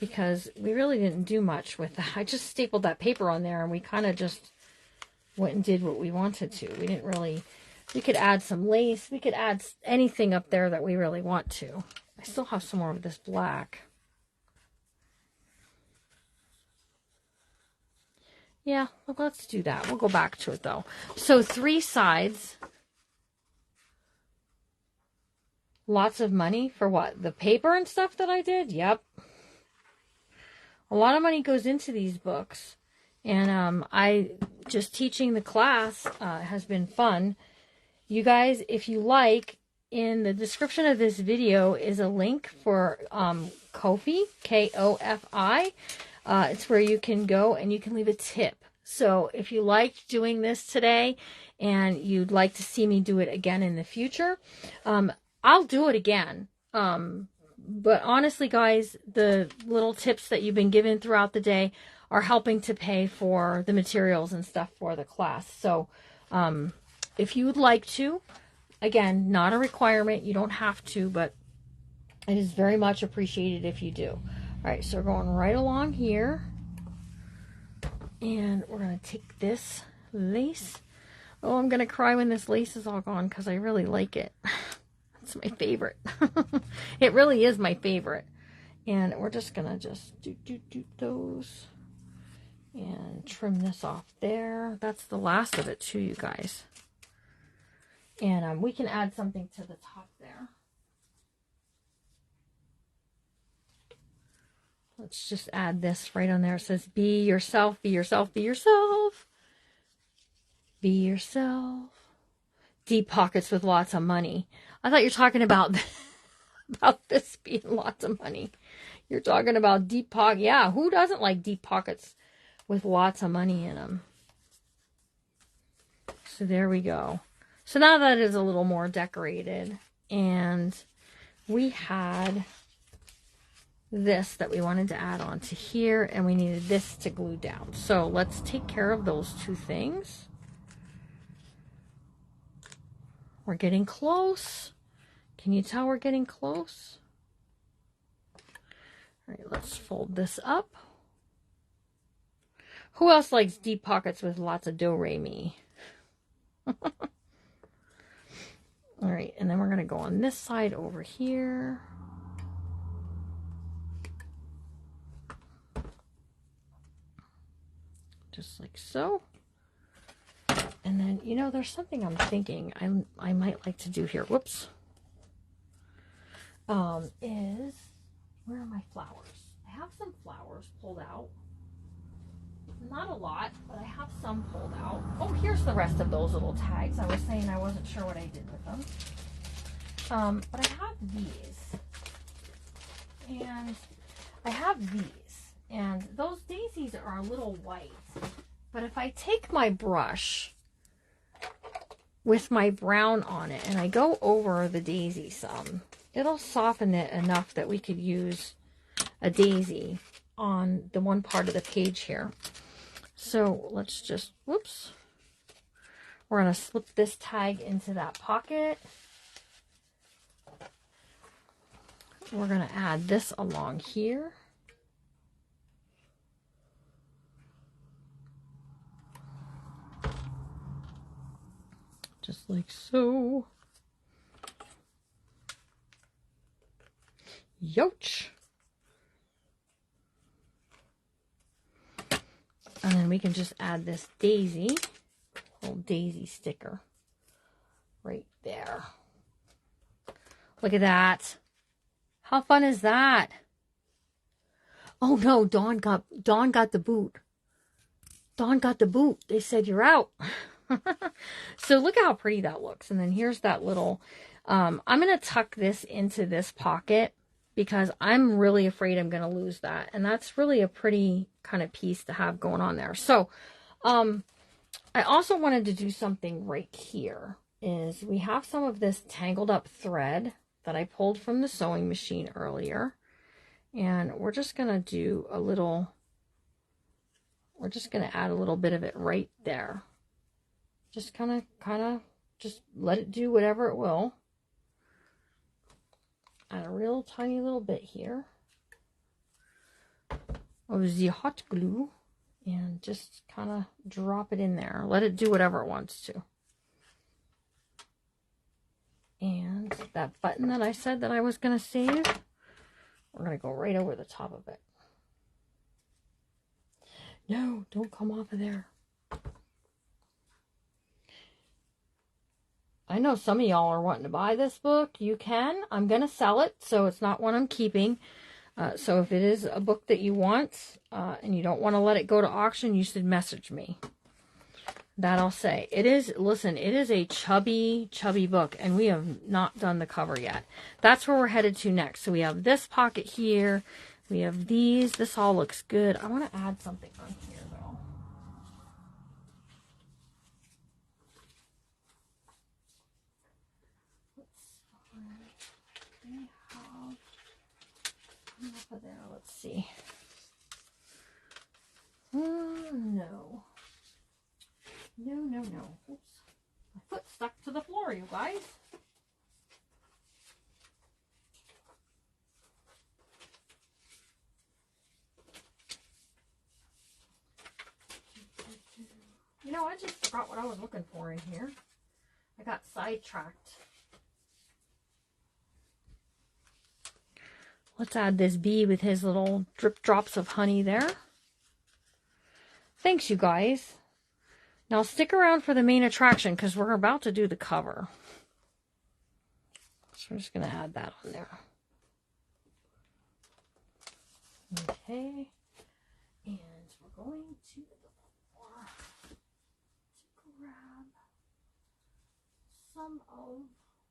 because we really didn't do much with that. I just stapled that paper on there and we kind of just went and did what we wanted to. We didn't really, we could add some lace. We could add anything up there that we really want to. I still have some more of this black. Yeah, well, let's do that. We'll go back to it, though. So 3 sides. Lots of money for what? The paper and stuff that I did? Yep. A lot of money goes into these books. And I just teaching the class has been fun. You guys, if you like, in the description of this video is a link for Ko-fi, K-O-F-I. It's where you can go and you can leave a tip. So if you liked doing this today and you'd like to see me do it again in the future, I'll do it again. But honestly, guys, the little tips that you've been given throughout the day are helping to pay for the materials and stuff for the class. So if you would like to, again, not a requirement. You don't have to, but it is very much appreciated if you do. All right, so we're going right along here. And we're going to take this lace. Oh, I'm going to cry when this lace is all gone because I really like it. It's my favorite. It really is my favorite. And we're just going to just do those. And trim this off there. That's the last of it too, you guys. And we can add something to the top there. Let's just add this right on there. It says, be yourself, be yourself, be yourself. Be yourself. Deep pockets with lots of money. I thought you were talking about, about this being lots of money. You're talking about deep pocket. Yeah, who doesn't like deep pockets with lots of money in them? So there we go. So now that is a little more decorated. And we had this that we wanted to add on to here, and we needed this to glue down. So let's take care of those two things. We're getting close. Can you tell we're getting close? All right, let's fold this up. Who else likes deep pockets with lots of do-re-mi? All right, and then we're going to go on this side over here. Just like so. And then, you know, there's something I'm thinking I might like to do here. Whoops. Is, where are my flowers? I have some flowers pulled out. Not a lot, but I have some pulled out. Oh, here's the rest of those little tags. I was saying I wasn't sure what I did with them. But I have these. And I have these. And those daisies are a little white. But if I take my brush with my brown on it and I go over the daisy some, it'll soften it enough that we could use a daisy on the one part of the page here. So let's just, whoops. We're going to slip this tag into that pocket. We're going to add this along here. Just like so. Yoch. And then we can just add this daisy, little daisy sticker right there. Look at that. How fun is that? Oh no, Dawn got the boot. Dawn got the boot. They said you're out. So look how pretty that looks. And then here's that little, I'm going to tuck this into this pocket because I'm really afraid I'm going to lose that. And that's really a pretty kind of piece to have going on there. So, I also wanted to do something right here is we have some of this tangled up thread that I pulled from the sewing machine earlier. And we're just going to do a little, we're just going to add a little bit of it right there. Just kind of, just let it do whatever it will. Add a real tiny little bit here of the hot glue and just kind of drop it in there. Let it do whatever it wants to. And that button that I said that I was going to save, we're going to go right over the top of it. No, don't come off of there. I know some of y'all are wanting to buy this book. You can. I'm going to sell it, so it's not one I'm keeping. So if it is a book that you want and you don't want to let it go to auction, you should message me. That I'll say. It is, listen, it is a chubby, chubby book, and we have not done the cover yet. That's where we're headed to next. So we have this pocket here. We have these. This all looks good. I want to add something on here, though. Let's see. No. No. Oops. My foot stuck to the floor, you guys. You know, I just forgot what I was looking for in here. I got sidetracked. Let's add this bee with his little drip drops of honey there. Thanks, you guys. Now stick around for the main attraction because we're about to do the cover. So I'm just going to add that on there. Okay. And we're going to the floor to grab some of,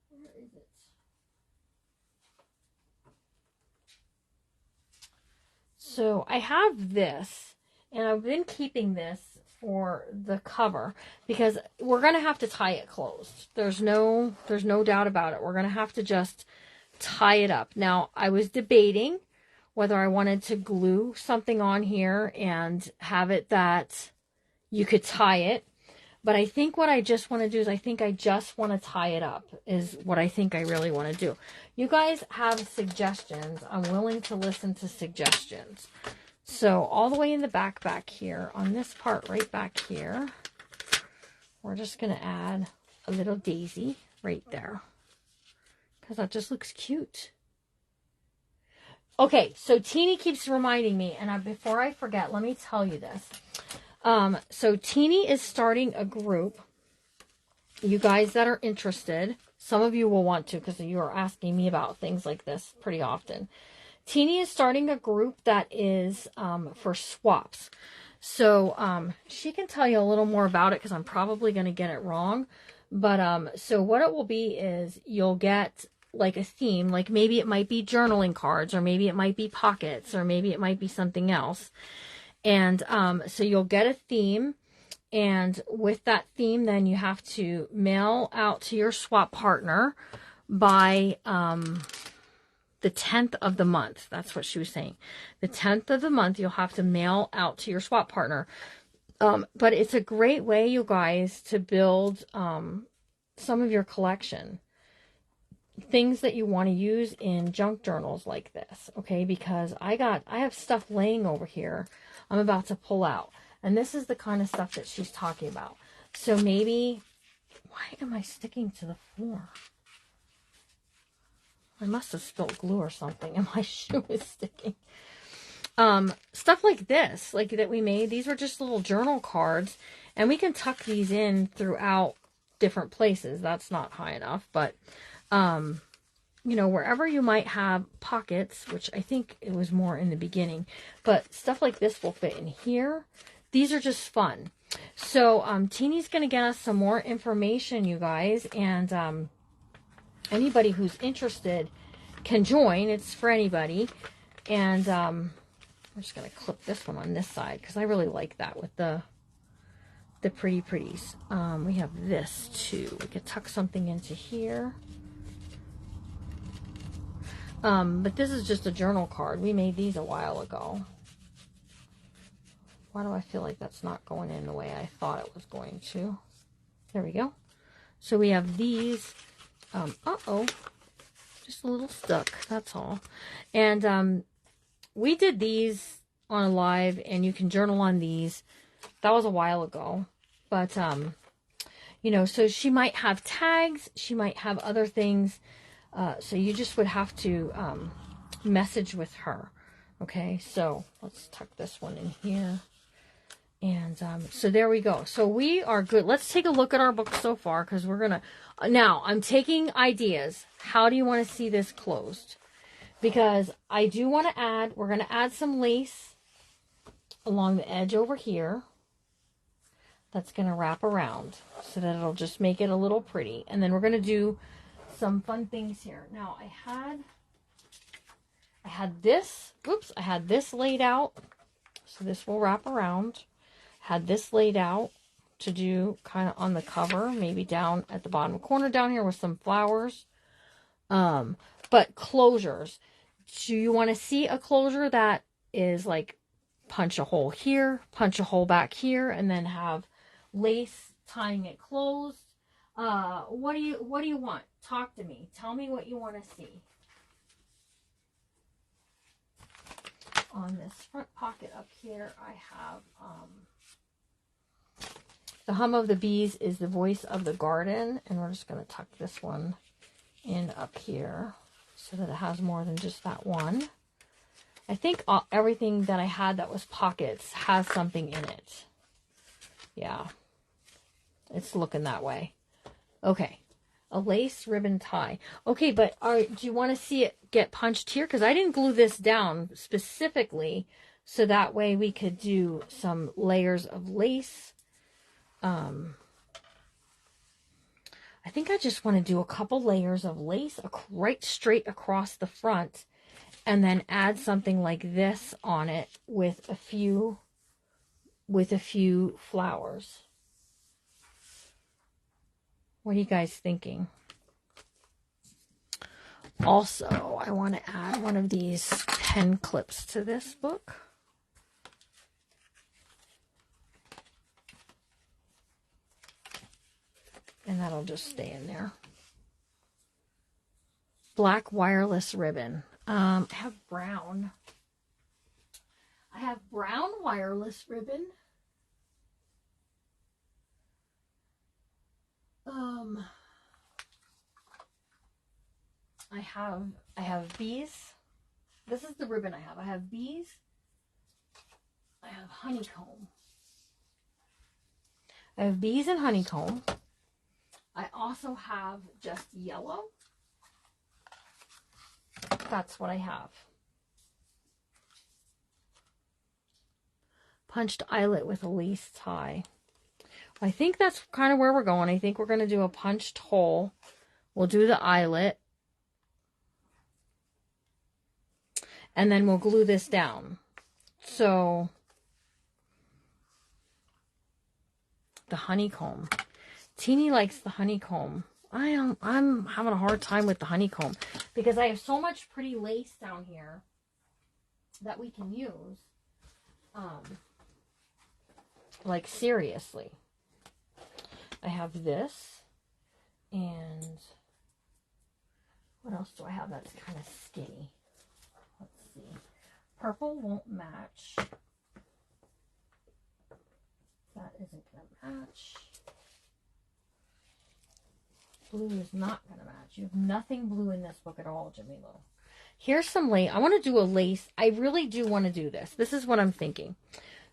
where is it? So I have this, and I've been keeping this for the cover because we're going to have to tie it closed. There's no doubt about it. We're going to have to just tie it up. Now, I was debating whether I wanted to glue something on here and have it that you could tie it. But I think what I just want to do is I think I just want to tie it up is what I think I really want to do. You guys have suggestions. I'm willing to listen to suggestions. So all the way in the back here, on this part right back here, we're just going to add a little daisy right there. Because that just looks cute. Okay, so Teeny keeps reminding me, and before I forget, let me tell you this. So Teeny is starting a group. You guys that are interested, some of you will want to because you are asking me about things like this pretty often. Teeny is starting a group that is for swaps. So she can tell you a little more about it because I'm probably going to get it wrong. But so what it will be is you'll get like a theme, like maybe it might be journaling cards, or maybe it might be pockets, or maybe it might be something else. And so you'll get a theme, and with that theme, then you have to mail out to your swap partner by the 10th of the month. That's what she was saying. The 10th of the month, you'll have to mail out to your swap partner. But it's a great way, you guys, to build some of your collection. Things that you want to use in junk journals like this, okay? Because I have stuff laying over here I'm about to pull out. And this is the kind of stuff that she's talking about. So maybe, why am I sticking to the floor? I must have spilled glue or something and my shoe is sticking. Stuff like this, like that we made. These were just little journal cards. And we can tuck these in throughout different places. That's not high enough, but you know, wherever you might have pockets, which I think it was more in the beginning, but stuff like this will fit in here. These are just fun. So Teeny's going to get us some more information, you guys, and anybody who's interested can join. It's for anybody. And I'm just going to clip this one on this side because I really like that with the pretties. We have this too. We could tuck something into here. But this is just a journal card. We made these a while ago. Why do I feel like that's not going in the way I thought it was going to? There we go. So we have these. Uh-oh. Just a little stuck. That's all. And we did these on a live, and you can journal on these. That was a while ago. But, you know, so she might have tags. She might have other things. So you just would have to message with her. Okay, so let's tuck this one in here. And so there we go. So we are good. Let's take a look at our book so far because we're going to... Now, I'm taking ideas. How do you want to see this closed? Because I do want to add... We're going to add some lace along the edge over here. That's going to wrap around so that it'll just make it a little pretty. And then we're going to do some fun things here. Now I had this, oops, I had this laid out. So this will wrap around. Had this laid out to do kind of on the cover, maybe down at the bottom corner down here with some flowers. But closures. Do you want to see a closure that is like punch a hole here, punch a hole back here, and then have lace tying it closed? What do you want? Talk to me. Tell me what you want to see. On this front pocket up here, I have The hum of the bees is the voice of the garden. And we're just going to tuck this one in up here so that it has more than just that one. I think everything that I had that was pockets has something in it. Yeah, it's looking that way. Okay, a lace ribbon tie. Okay, but do you want to see it get punched here? Because I didn't glue this down specifically so that way we could do some layers of lace. I think I just want to do a couple layers of lace right straight across the front and then add something like this on it with a few flowers. What are you guys thinking? Also, I want to add one of these pen clips to this book. And that'll just stay in there. Black wireless ribbon. I have brown. I have brown wireless ribbon. I have bees. This is the ribbon I have. I have bees. I have honeycomb. I have bees and honeycomb. I also have just yellow. That's what I have. Punched eyelet with a lace tie. I think that's kind of where we're going. I think we're going to do a punched hole. We'll do the eyelet. And then we'll glue this down. So, the honeycomb. Teeny likes the honeycomb. I'm having a hard time with the honeycomb because I have so much pretty lace down here that we can use. Like seriously. I have this, and what else do I have that's kind of skinny? Let's see. Purple won't match. That isn't going to match. Blue is not going to match. You have nothing blue in this book at all, Jimmy Lou. Here's some lace. I want to do a lace. I really do want to do this. This is what I'm thinking.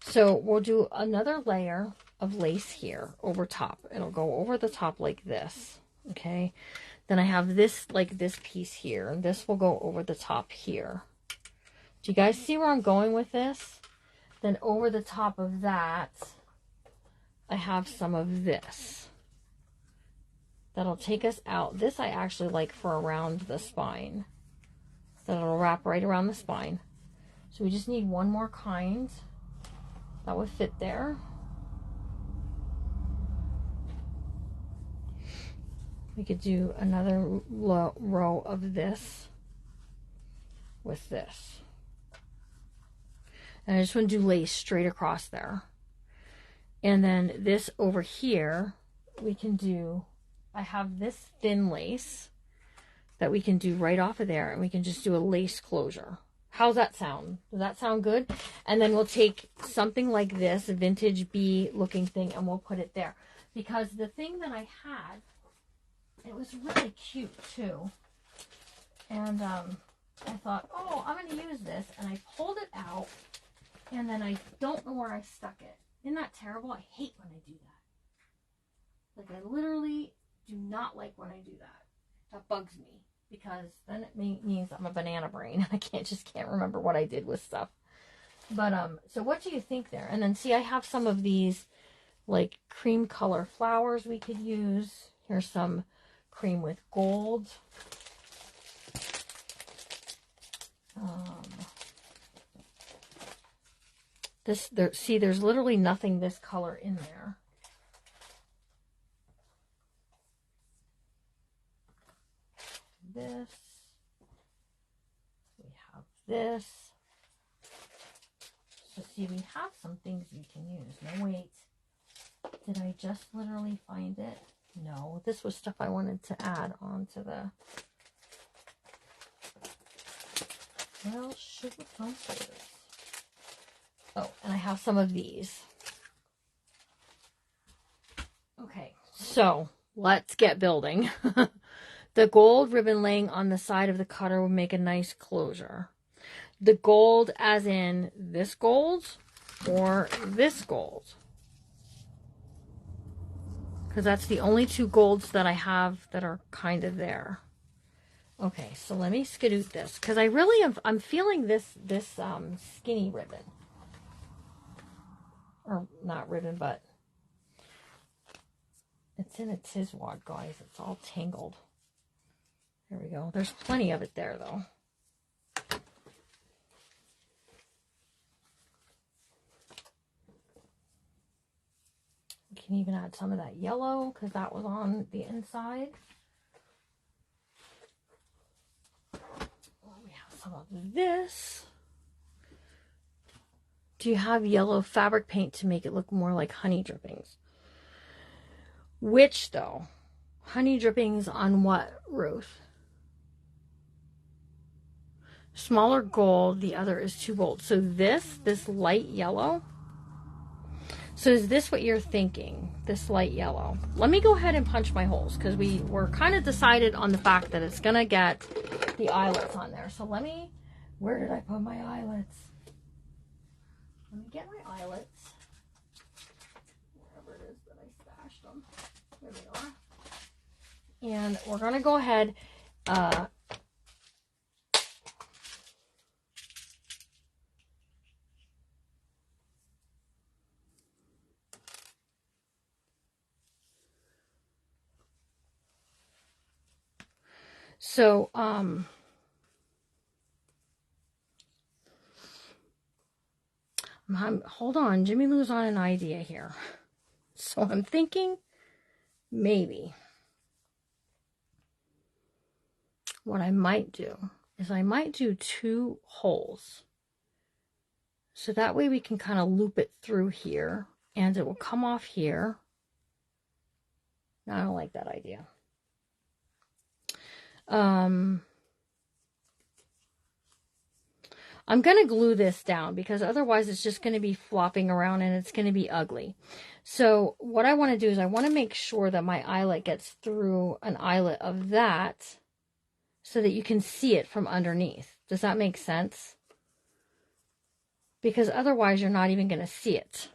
So we'll do another layer of lace here over top. It'll go over the top like this. Okay. Then I have this, like this piece here. And this will go over the top here. Do you guys see where I'm going with this? Then over the top of that, I have some of this. That'll take us out. This I actually like for around the spine. So it'll wrap right around the spine. So we just need one more kind. That would fit there. We could do another row of this with this. And I just want to do lace straight across there. And then this over here, we can do, I have this thin lace that we can do right off of there, and we can just do a lace closure. How's that sound? Does that sound good? And then we'll take something like this, a vintage bee looking thing, and we'll put it there. Because the thing that I had, it was really cute too. And I thought, oh, I'm going to use this. And I pulled it out, and then I don't know where I stuck it. Isn't that terrible? I hate when I do that. Like, I literally do not like when I do that. That bugs me. Because then it means I'm a banana brain. I can't remember what I did with stuff. But, so what do you think there? And then see, I have some of these, like, cream color flowers we could use. Here's some cream with gold. See, there's literally nothing this color in there. This. We have this. So see, we have some things we can use. No, wait. Did I just literally find it? No, this was stuff I wanted to add onto the... Well, sugar comforters. Oh, and I have some of these. Okay, so let's get building. The gold ribbon laying on the side of the cutter will make a nice closure. The gold as in this gold or this gold. Because that's the only two golds that I have that are kind of there. Okay, so let me skedoot this. Because I really am, I'm feeling this skinny ribbon. Or not ribbon, but it's in a Tiswad, guys. It's all tangled. There we go. There's plenty of it there, though. You can even add some of that yellow because that was on the inside. We have some of this. Do you have yellow fabric paint to make it look more like honey drippings? Which, though? Honey drippings on what, Ruth? Smaller gold, the other is too bold. So this light yellow. So is this what you're thinking? This light yellow. Let me go ahead and punch my holes because we were kind of decided on the fact that it's going to get the eyelets on there. So let me, where did I put my eyelets? Let me get my eyelets. Wherever it is that I stashed them. There they are. And we're going to go ahead, so, hold on, Jimmy Lou's on an idea here. So I'm thinking maybe what I might do is I might do 2 holes. So that way we can kind of loop it through here and it will come off here. No, I don't like that idea. I'm going to glue this down because otherwise it's just going to be flopping around and it's going to be ugly. So what I want to do is I want to make sure that my eyelet gets through an eyelet of that so that you can see it from underneath. Does that make sense? Because otherwise you're not even going to see it.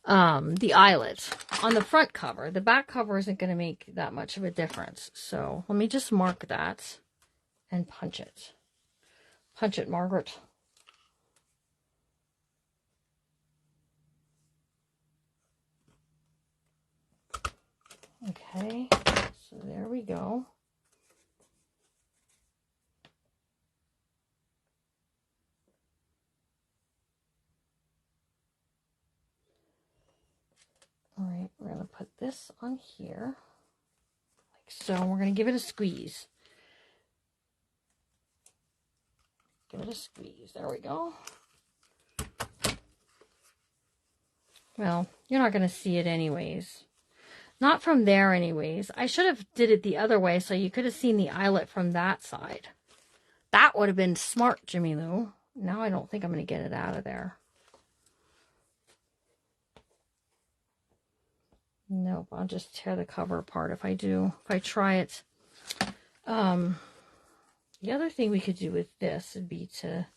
The eyelet on the front cover. The back cover isn't going to make that much of a difference. So let me just mark that and punch it. Punch it, Margaret. Okay, so there we go. All right, we're going to put this on here, like so. We're going to give it a squeeze. Give it a squeeze. There we go. Well, you're not going to see it anyways. Not from there anyways. I should have did it the other way so you could have seen the eyelet from that side. That would have been smart, Jimmy Lou. Now I don't think I'm going to get it out of there. Nope, I'll just tear the cover apart if I do. If I try it. The other thing we could do with this would be to,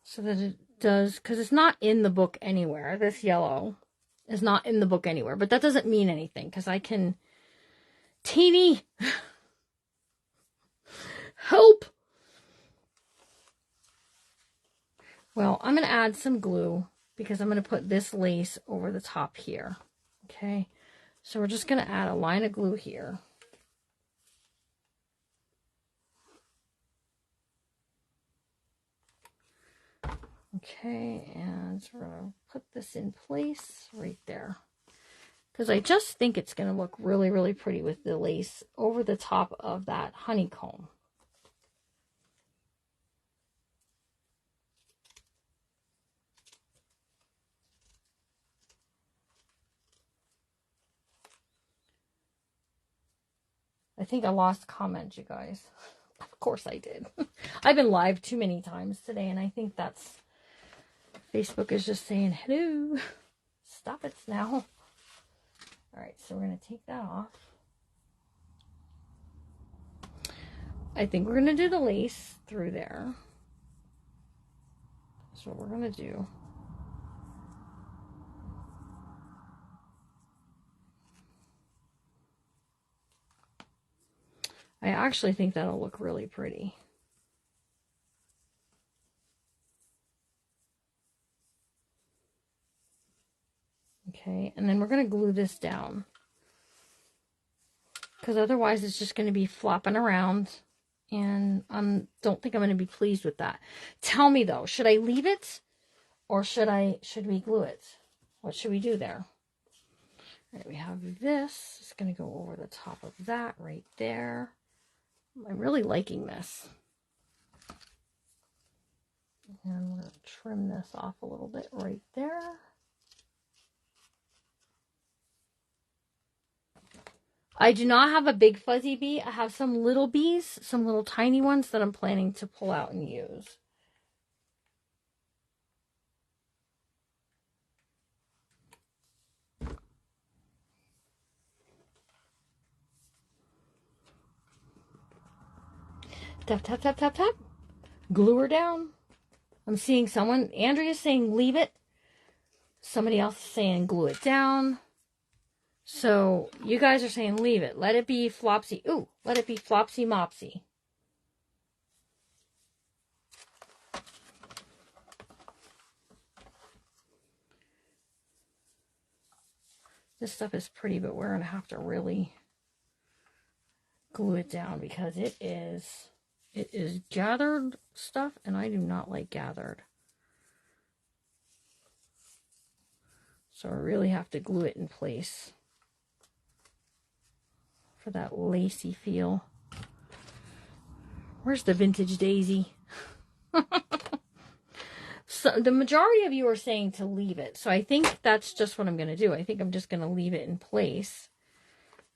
so that it does, because it's not in the book anywhere. This yellow is not in the book anywhere, but that doesn't mean anything because I can, teeny, help. Well, I'm going to add some glue because I'm going to put this lace over the top here. Okay, so we're just going to add a line of glue here. Okay, and we're going to put this in place right there. Because I just think it's going to look really, really pretty with the lace over the top of that honeycomb. I think I lost comment, you guys. Of course I did. I've been live too many times today, and I think that's... Facebook is just saying, hello. Stop it now. All right, so we're going to take that off. I think we're going to do the lace through there. That's what we're going to do. I actually think that'll look really pretty. Okay, and then we're going to glue this down. Because otherwise it's just going to be flopping around. And I don't think I'm going to be pleased with that. Tell me though, should I leave it? Or should we glue it? What should we do there? All right, we have this. It's going to go over the top of that right there. I'm really liking this. And we're going to trim this off a little bit right there. I do not have a big fuzzy bee. I have some little bees, some little tiny ones that I'm planning to pull out and use. Tap, tap, tap, tap, tap. Glue her down. I'm seeing someone, Andrea's saying leave it. Somebody else is saying glue it down. So you guys are saying leave it. Let it be flopsy. Ooh, let it be flopsy mopsy. This stuff is pretty, but we're going to have to really glue it down because it is gathered stuff, and I do not like gathered. So I really have to glue it in place for that lacy feel. Where's the vintage daisy? So the majority of you are saying to leave it. So I think that's just what I'm going to do. I think I'm just going to leave it in place.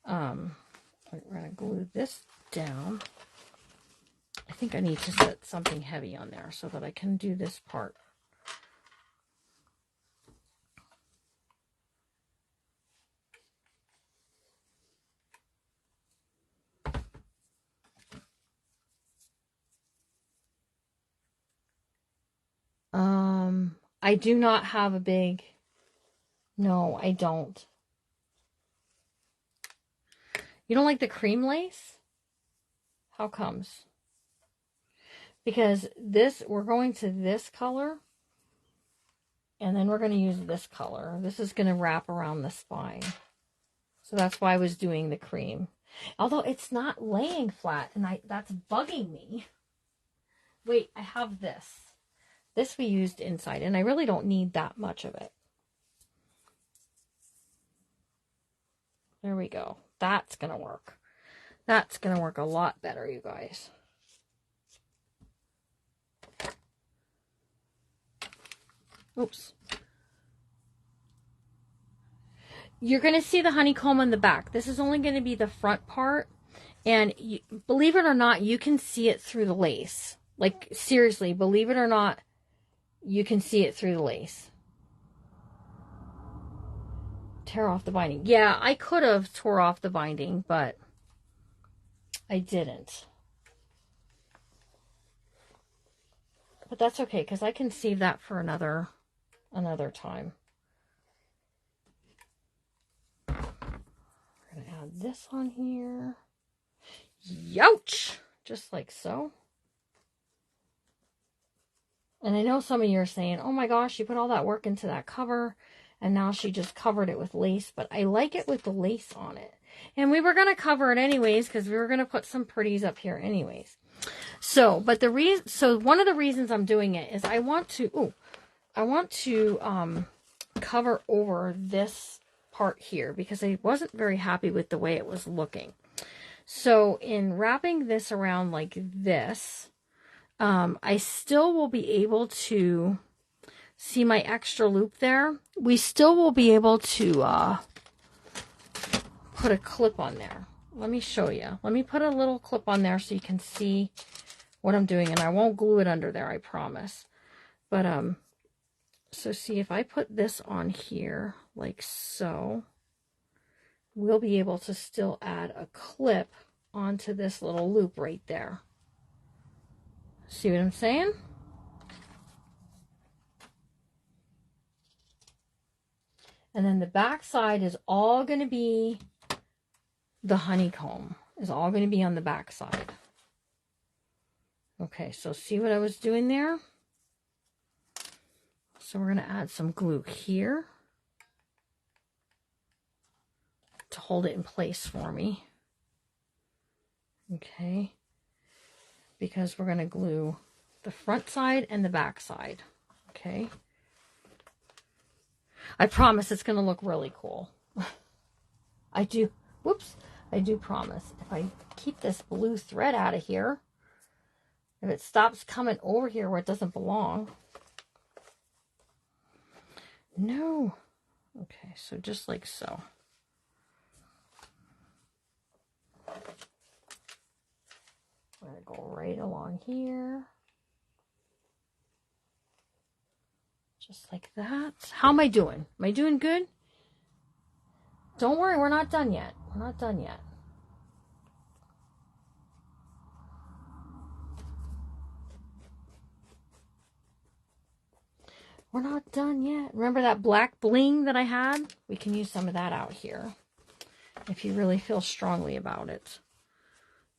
We're going to glue this down. I think I need to set something heavy on there so that I can do this part. I do not have a big, no, I don't. You don't like the cream lace? How comes? Because this, we're going to this color, and then we're going to use this color. This is going to wrap around the spine. So that's why I was doing the cream. Although it's not laying flat, and that's bugging me. Wait, I have this. This we used inside, and I really don't need that much of it. There we go. That's going to work. That's going to work a lot better, you guys. Oops. You're going to see the honeycomb on the back. This is only going to be the front part. And believe it or not, you can see it through the lace. Like, seriously, believe it or not, you can see it through the lace. Tear off the binding. Yeah, I could have tore off the binding, but I didn't. But that's okay, because I can save that for another time. We're going to add this on here. Youch! Just like so. And I know some of you are saying, oh my gosh, she put all that work into that cover, and now she just covered it with lace. But I like it with the lace on it. And we were going to cover it anyways, because we were going to put some pretties up here anyways. So, but one of the reasons I'm doing it is I want to cover over this part here, because I wasn't very happy with the way it was looking. So in wrapping this around like this, I still will be able to see my extra loop there. We still will be able to put a clip on there. Let me show you. Let me put a little clip on there so you can see what I'm doing. And I won't glue it under there, I promise. But, so see, if I put this on here, like so, we'll be able to still add a clip onto this little loop right there. See what I'm saying? And then the back side is all going to be the honeycomb. Is all going to be on the back side. Okay, so see what I was doing there? So we're going to add some glue here to hold it in place for me. Okay, because we're going to glue the front side and the back side. Okay. I promise it's going to look really cool. I do promise. If I keep this blue thread out of here, if it stops coming over here where it doesn't belong. No. Okay, so just like so. I'm going to go right along here. Just like that. How am I doing? Am I doing good? Don't worry, we're not done yet. We're not done yet. We're not done yet. Remember that black bling that I had? We can use some of that out here if you really feel strongly about it.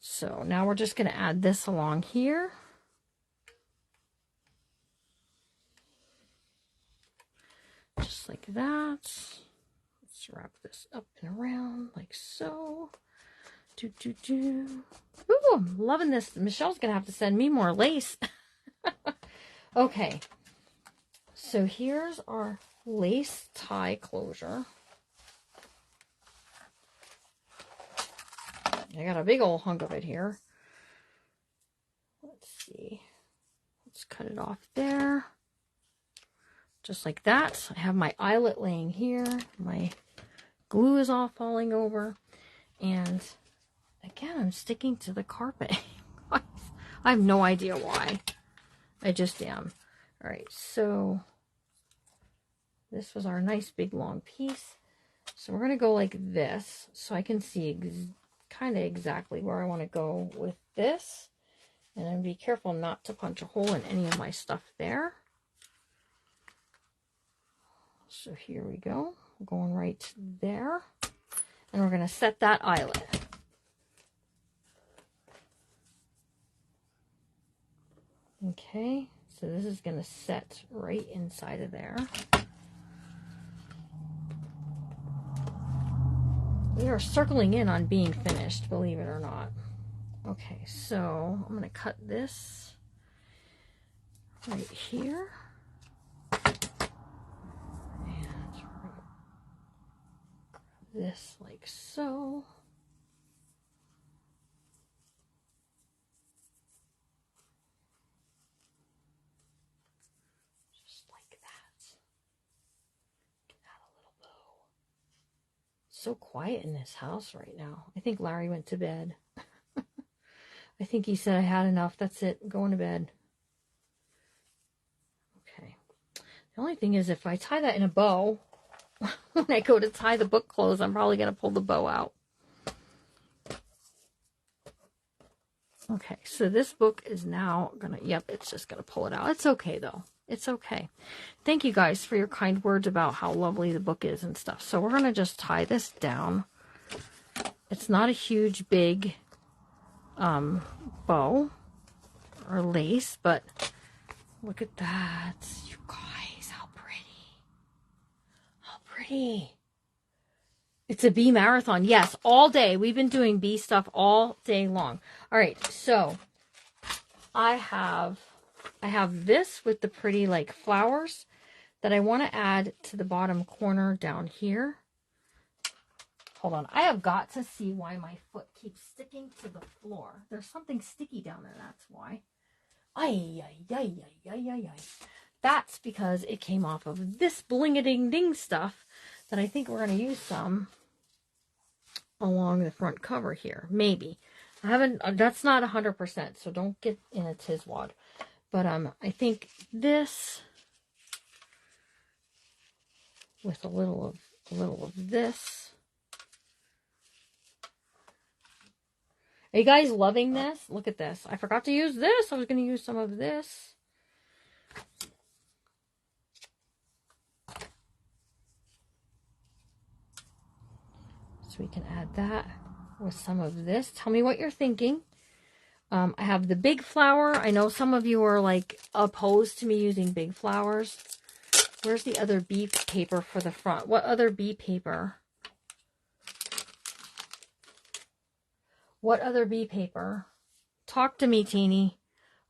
So now we're just going to add this along here. Just like that. Let's wrap this up and around like so. Ooh, I'm loving this. Michelle's going to have to send me more lace. Okay. So here's our lace tie closure. I got a big old hunk of it here. Let's see. Let's cut it off there. Just like that. I have my eyelet laying here. My glue is all falling over. And again, I'm sticking to the carpet. I have no idea why. I just am. All right, so this was our nice big long piece. So we're going to go like this so I can see kind of exactly where I want to go with this. And then be careful not to punch a hole in any of my stuff there. So here we go. We're going right there. And we're going to set that eyelet. Okay, so this is going to set right inside of there. We are circling in on being finished, believe it or not. Okay, so I'm going to cut this right here. And grab this like so. Just like that. Add a little bow. It's so quiet in this house right now. I think Larry went to bed. I think he said I had enough. That's it. I'm going to bed. Okay. The only thing is if I tie that in a bow, when I go to tie the book closed, I'm probably going to pull the bow out. Okay, so this book is now going to, yep, it's just going to pull it out. It's okay, though. It's okay. Thank you guys for your kind words about how lovely the book is and stuff. So we're going to just tie this down. It's not a huge, big bow or lace, but look at that. You guys, how pretty. How pretty. It's a bee marathon. Yes, all day. We've been doing bee stuff all day long. All right, so I have this with the pretty like flowers that I want to add to the bottom corner down here. Hold on. I have got to see why my foot keeps sticking to the floor. There's something sticky down there. That's why. Ay, ay, ay, ay, ay, ay, ay. That's because it came off of this bling-a-ding-ding stuff that I think we're going to use some along the front cover here. Maybe. I haven't, that's not 100%, so don't get in a tizwad. But I think this with a little of this Are you guys loving this? Look at this. I forgot to use this. I was going to use some of this. So we can add that with some of this. Tell me what you're thinking. I have the big flower. I know some of you are like opposed to me using big flowers. Where's the other bee paper for the front? What other bee paper? What other bee paper? Talk to me, Teeny.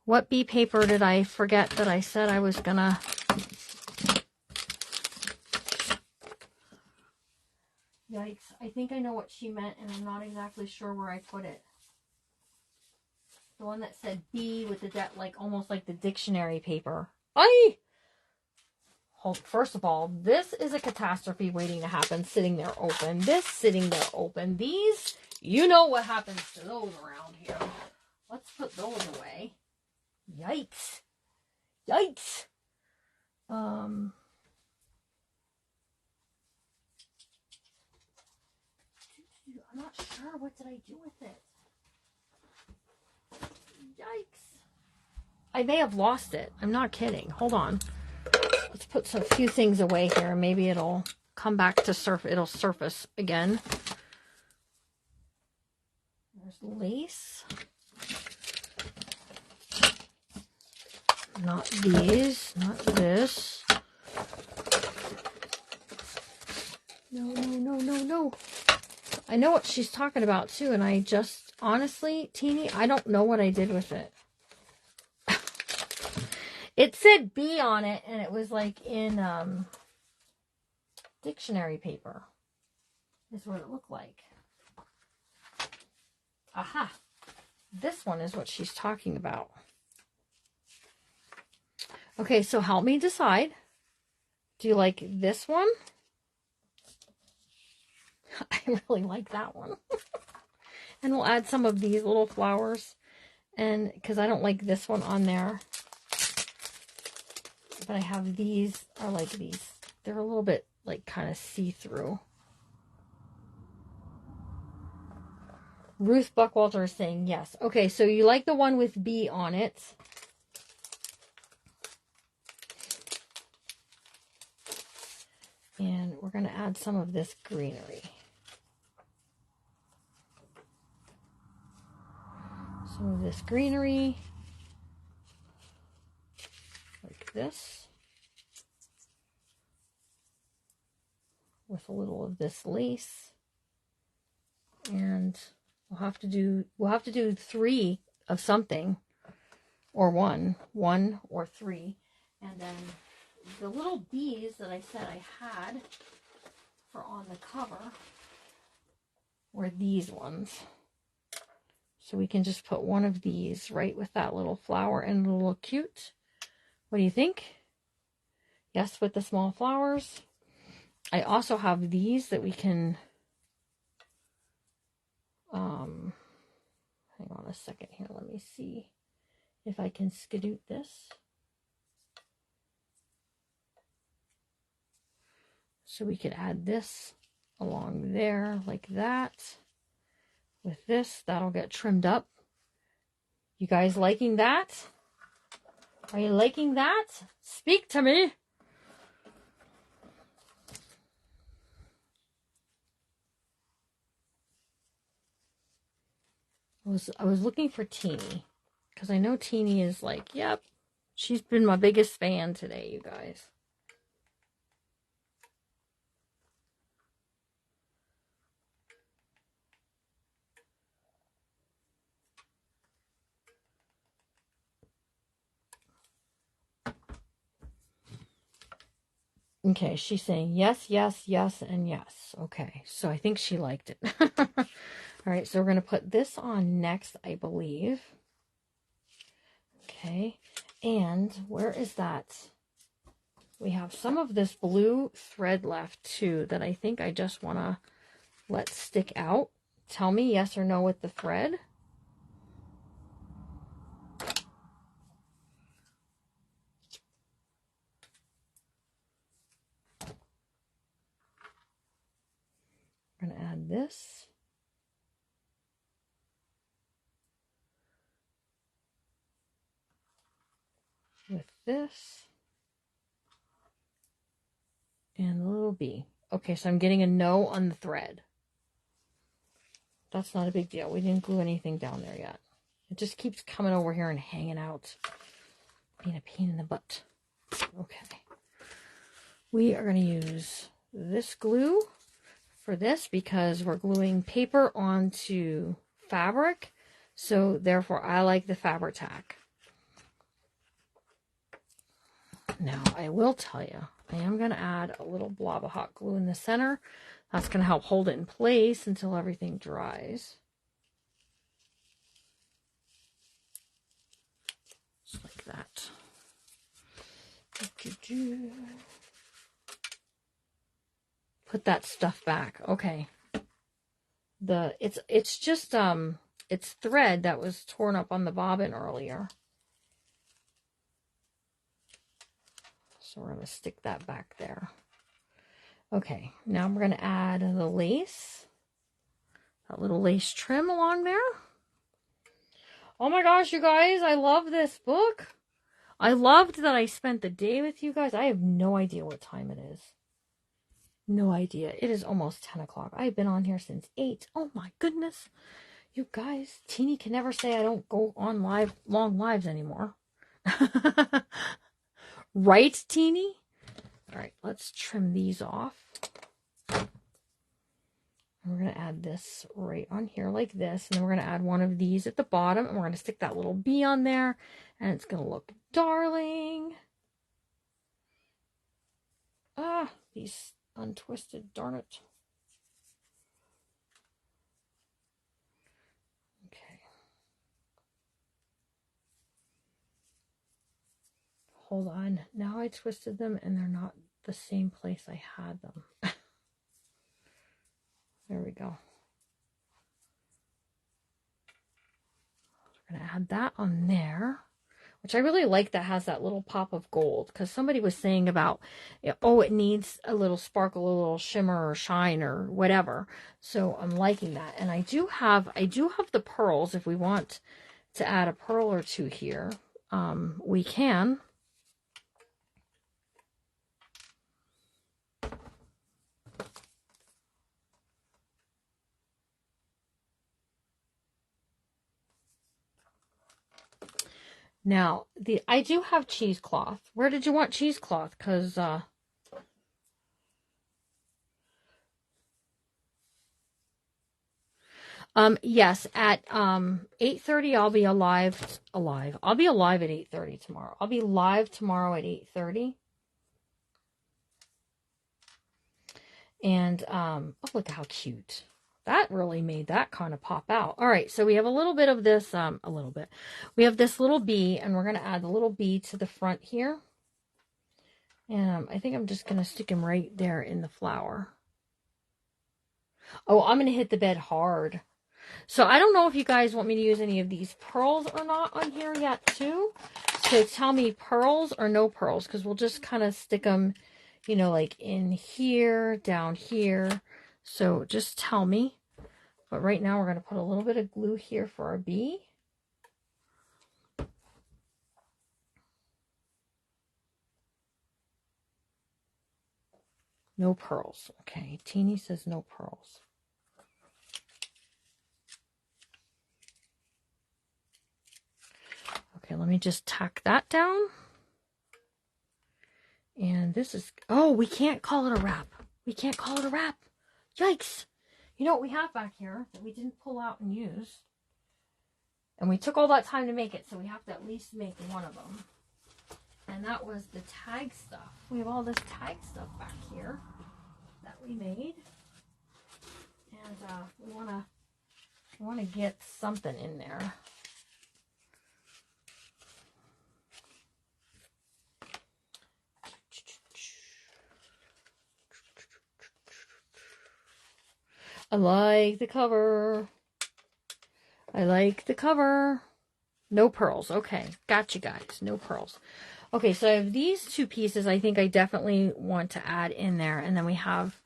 What bee paper did I forget that I said I was gonna... Yikes. I think I know what she meant, and I'm not exactly sure where I put it. The one that said bee with the, like, almost like the dictionary paper. First of all, this is a catastrophe waiting to happen, sitting there open. This sitting there open. These, you know what happens to those around here. Let's put those away. Yikes. Yikes. I'm not sure. What did I do with it? Yikes. I may have lost it. I'm not kidding. Hold on. Let's put a few things away here. Maybe it'll come back to it'll surface again. There's lace. Not these. Not this. No. I know what she's talking about too, and I just, honestly, Teeny, I don't know what I did with it. It said bee on it, and it was like in dictionary paper. Is what it looked like. Aha. This one is what she's talking about. Okay, so help me decide. Do you like this one? I really like that one. And we'll add some of these little flowers. And because I don't like this one on there. But I have these, I like these. They're a little bit like kind of see-through. Ruth Buckwalter is saying yes. Okay, so you like the one with bee on it. And we're going to add some of this greenery. Some of this greenery. Like this. With a little of this lace. And we'll have to do 3 of something. Or one or 3. And then the little bees that I said I had for on the cover were these ones. So we can just put one of these right with that little flower and it'll look cute. What do you think? Yes, with the small flowers. I also have these that we can, hang on a second here. Let me see if I can skedoot this. So we could add this along there like that. With this, that'll get trimmed up. You guys liking that? Are you liking that? Speak to me. I was looking for Teeny. Because I know Teeny is like, yep. She's been my biggest fan today, you guys. Okay, she's saying yes, yes, yes, and yes. Okay, so I think she liked it. All right, so we're going to put this on next, I believe. Okay, and where is that? We have some of this blue thread left too that I think I just want to let stick out. Tell me yes or no with the thread. I'm going to add this. with this and a little bee. Okay, so I'm getting a no on the thread. That's not a big deal. We didn't glue anything down there yet. It just keeps coming over here and hanging out, being a pain in the butt. Okay. We are going to use this glue for this because we're gluing paper onto fabric. So therefore I like the Fabri-Tac. Now I will tell you, I am going to add a little blob of hot glue in the center. That's going to help hold it in place until everything dries. Just like that. Put that stuff back. Okay. It's just it's thread that was torn up on the bobbin earlier. So we're going to stick that back there. Okay, now we're going to add the lace. That little lace trim along there. Oh my gosh, you guys, I love this book. I loved that I spent the day with you guys. I have no idea what time it is. No idea. It is almost 10 o'clock. I've been on here since 8. Oh my goodness. You guys, Teeny can never say I don't go on long lives anymore. Right, Teeny? All right, let's trim these off. And we're going to add this right on here like this. And then we're going to add one of these at the bottom. And we're going to stick that little bee on there. And it's going to look darling. Ah, these untwisted, darn it. Okay. Hold on. Now I twisted them and they're not the same place I had them. There we go. We're going to add that on there, which I really like that has that little pop of gold, because somebody was saying about, oh, it needs a little sparkle, a little shimmer or shine or whatever. So I'm liking that. And I do have the pearls. If we want to add a pearl or two here, we can. Now, I do have cheesecloth. Where did you want cheesecloth? Because, yes, at 8:30 I'll be alive. I'll be alive at 8:30 tomorrow. I'll be live tomorrow at 8:30. And, oh, look how cute. That really made that kind of pop out. All right, so we have a little bit of this, We have this little bee, and we're going to add the little bee to the front here. And I think I'm just going to stick him right there in the flower. Oh, I'm going to hit the bed hard. So I don't know if you guys want me to use any of these pearls or not on here yet, too. So tell me pearls or no pearls, because we'll just kind of stick them, you know, like in here, down here. So just tell me. But right now we're going to put a little bit of glue here for our bee. No pearls. Okay, Teeny says no pearls. Okay, let me just tack that down. And this is, oh, we can't call it a wrap. We can't call it a wrap. Yikes. You know what we have back here that we didn't pull out and use? And we took all that time to make it, so we have to at least make one of them. And that was the tag stuff. We have all this tag stuff back here that we made. And we want to get something in there. I like the cover. I like the cover. No pearls. Okay, got you guys. No pearls. Okay, so I have these two pieces I think I definitely want to add in there. And then we have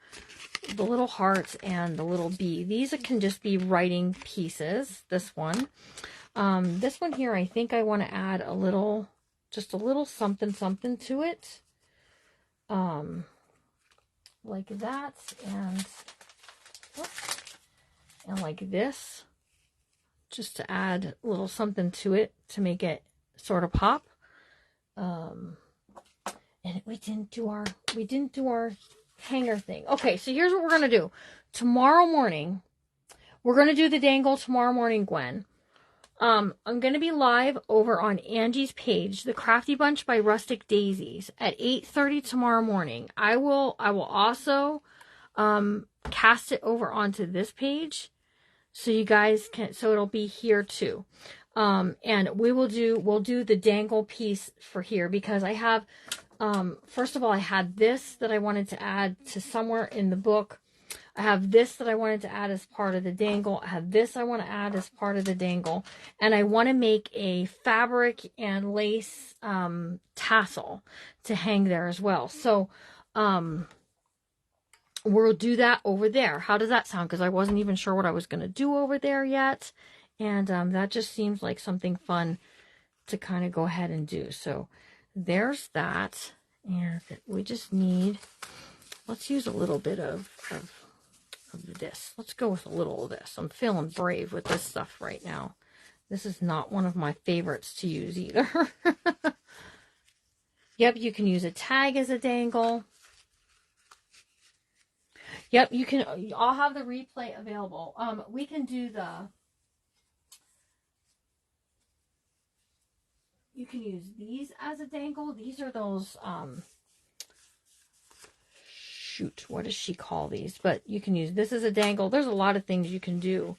the little hearts and the little bee. These can just be writing pieces. This one. This one here, I think I want to add a little just a little something something to it. Like that, and like this, just to add a little something to it to make it sort of pop. And we didn't do our hanger thing. Okay, so here's what we're gonna do. Tomorrow morning, we're gonna do the dangle tomorrow morning, Gwen. I'm going to be live over on Angie's page, The Crafty Bunch by Rustic Daisies, at 8:30 tomorrow morning. I will also cast it over onto this page, so you guys can, so it'll be here too. And we'll do the dangle piece for here, because I have, first of all, I had this that I wanted to add to somewhere in the book. I have this that I wanted to add as part of the dangle. I have this I want to add as part of the dangle. And I want to make a fabric and lace tassel to hang there as well. So we'll do that over there. How does that sound? Because I wasn't even sure what I was going to do over there yet. And that just seems like something fun to kind of go ahead and do. So there's that. And we just need, let's use a little bit of this. Let's go with a little of this. I'm feeling brave with this stuff right now. This is not one of my favorites to use either. Yep, you can use a tag as a dangle. Yep, you can. I'll have the replay available. We can do you can use these as a dangle. These are those, shoot, what does she call these? But you can use this as a dangle. There's a lot of things you can do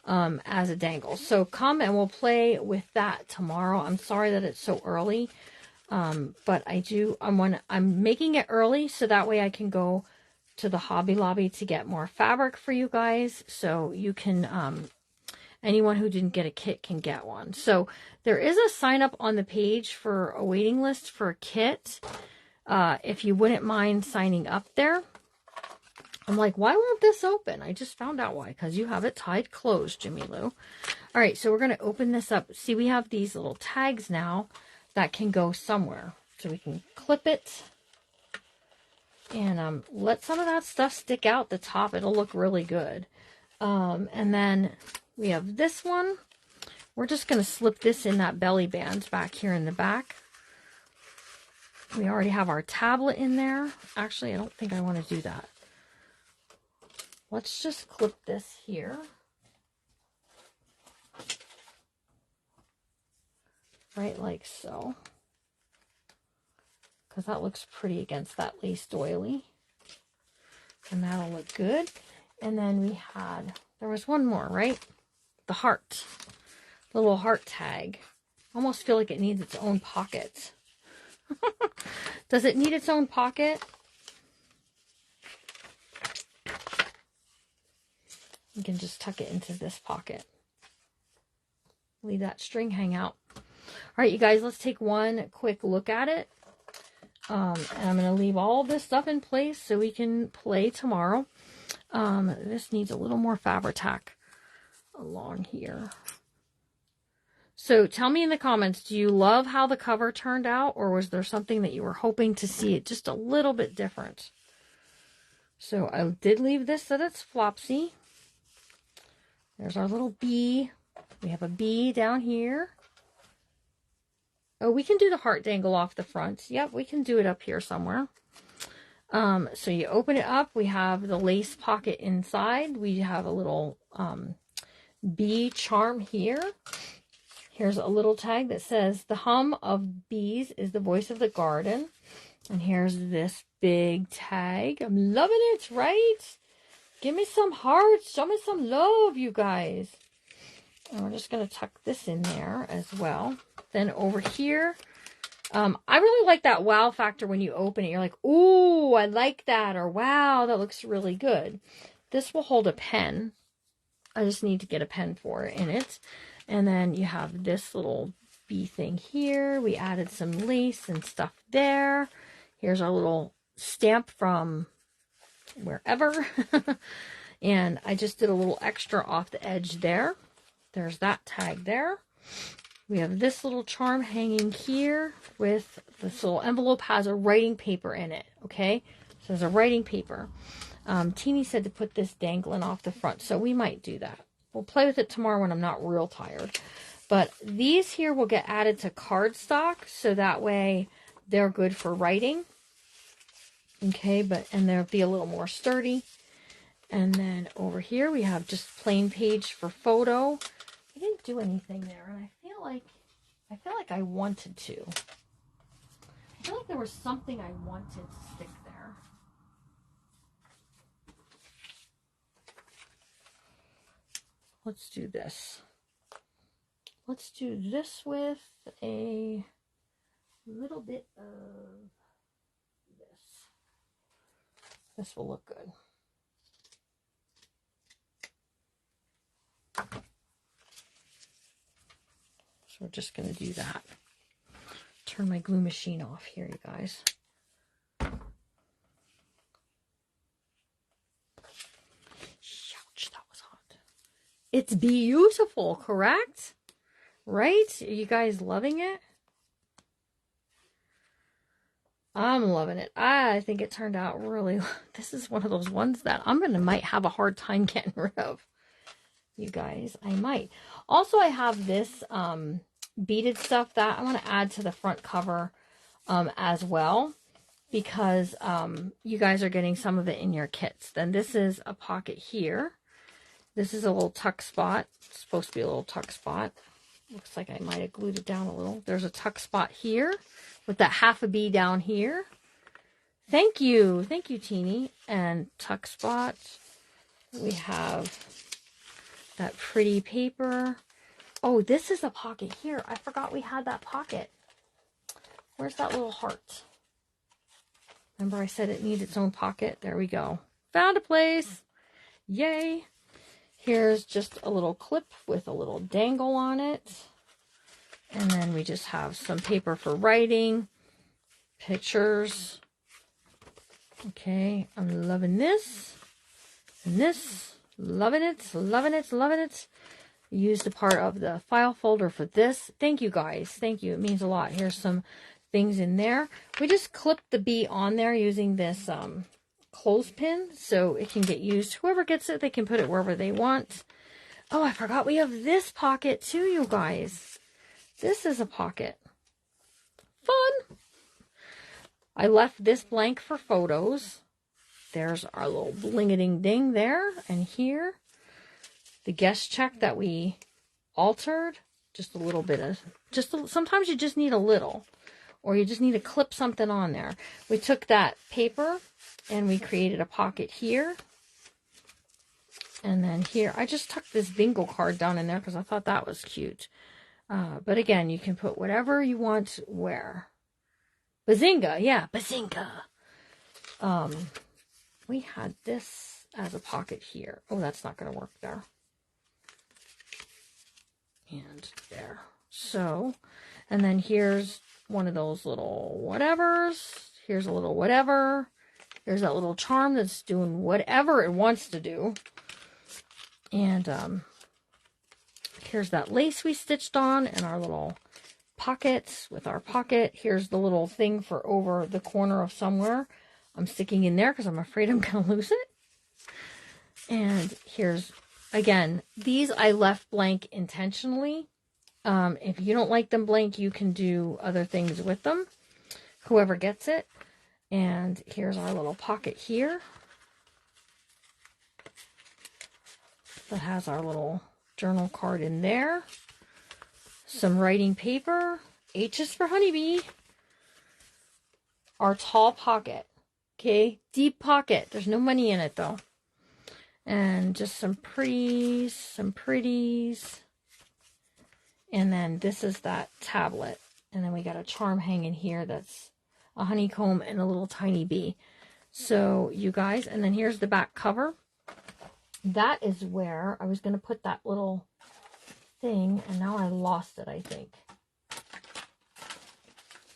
as a dangle. So come and we'll play with that tomorrow. I'm sorry that it's so early, but I'm making it early so that way I can go to the Hobby Lobby to get more fabric for you guys. So you can, anyone who didn't get a kit can get one. So there is a sign up on the page for a waiting list for a kit. If you wouldn't mind signing up there. I'm like, why won't this open? I just found out why, because you have it tied closed, Jimmy Lou. All right, so we're going to open this up. See, we have these little tags now that can go somewhere. So we can clip it and let some of that stuff stick out the top. It'll look really good. And then we have this one. We're just going to slip this in that belly band back here in the back. We already have our tablet in there. Actually, I don't think I want to do that. Let's just clip this here. Right like so. Because that looks pretty against that lace doily. And that'll look good. And then there was one more, right? The heart. The little heart tag. Almost feel like it needs its own pocket. Does it need its own pocket? You can just tuck it into this pocket. Leave that string hang out. All right, you guys, let's take one quick look at it. And I'm going to leave all this stuff in place so we can play tomorrow. This needs a little more Fabri-Tac along here. So tell me in the comments, do you love how the cover turned out, or was there something that you were hoping to see it just a little bit different? So I did leave this so that's flopsy. There's our little bee. We have a bee down here. Oh, we can do the heart dangle off the front. Yep, we can do it up here somewhere. So you open it up. We have the lace pocket inside. We have a little bee charm here. Here's a little tag that says, "The hum of bees is the voice of the garden." And here's this big tag. I'm loving it, right? Give me some hearts. Show me some love, you guys. And we're just going to tuck this in there as well. Then over here, I really like that wow factor when you open it. You're like, ooh, I like that. Or wow, that looks really good. This will hold a pen. I just need to get a pen for it in it. And then you have this little bee thing here. We added some lace and stuff there. Here's our little stamp from wherever. And I just did a little extra off the edge there. There's that tag there. We have this little charm hanging here with this little envelope has a writing paper in it, okay? So there's a writing paper. Teeny said to put this dangling off the front, so we might do that. We'll play with it tomorrow when I'm not real tired. But these here will get added to cardstock, so that way they're good for writing. Okay, and they'll be a little more sturdy. And then over here we have just plain page for photo. I didn't do anything there, and I feel like I wanted to. I feel like there was something I wanted to stick there. Let's do this. Let's do this with a little bit of this. This will look good. So we're just going to do that. Turn my glue machine off here, you guys. Ouch, that was hot. It's beautiful, correct? Right? Are you guys loving it? I'm loving it. I think it turned out really... This is one of those ones that might have a hard time getting rid of. You guys, I might. Also, I have this beaded stuff that I want to add to the front cover as well, because you guys are getting some of it in your kits. Then this is a pocket here. This is a little tuck spot. It's supposed to be a little tuck spot. Looks like I might have glued it down a little. There's a tuck spot here with that half a B down here. Thank you. Thank you, Teeny. And tuck spot. We have that pretty paper. Oh, this is a pocket here. I forgot we had that pocket. Where's that little heart? Remember I said it needed its own pocket? There we go. Found a place. Yay. Here's just a little clip with a little dangle on it. And then we just have some paper for writing. Pictures. Okay, I'm loving this. And this. Loving it, loving it, loving it. Used a part of the file folder for this. Thank you, guys. Thank you. It means a lot. Here's some things in there. We just clipped the B on there using this clothespin so it can get used. Whoever gets it, they can put it wherever they want. Oh, I forgot we have this pocket too, you guys. This is a pocket. Fun. I left this blank for photos. There's our little bling-a-ding-ding there. And here, the guest check that we altered. Just a little bit of, sometimes you just need a little. Or you just need to clip something on there. We took that paper and we created a pocket here. And then here, I just tucked this bingo card down in there because I thought that was cute. But again, you can put whatever you want where. Bazinga, yeah, bazinga. We had this as a pocket here. Oh, that's not going to work there. And there. So, and then here's one of those little whatevers. Here's a little whatever. Here's that little charm that's doing whatever it wants to do. And here's that lace we stitched on and our little pockets with our pocket. Here's the little thing for over the corner of somewhere. I'm sticking in there because I'm afraid I'm going to lose it. And here's, again, these I left blank intentionally. If you don't like them blank, you can do other things with them. Whoever gets it. And here's our little pocket here. That has our little journal card in there. Some writing paper. H is for honeybee. Our tall pocket. Okay, deep pocket. There's no money in it though. And just some pretties, some pretties. And then this is that tablet. And then we got a charm hanging here that's a honeycomb and a little tiny bee. So you guys, and then here's the back cover. That is where I was going to put that little thing, and now I lost it, I think.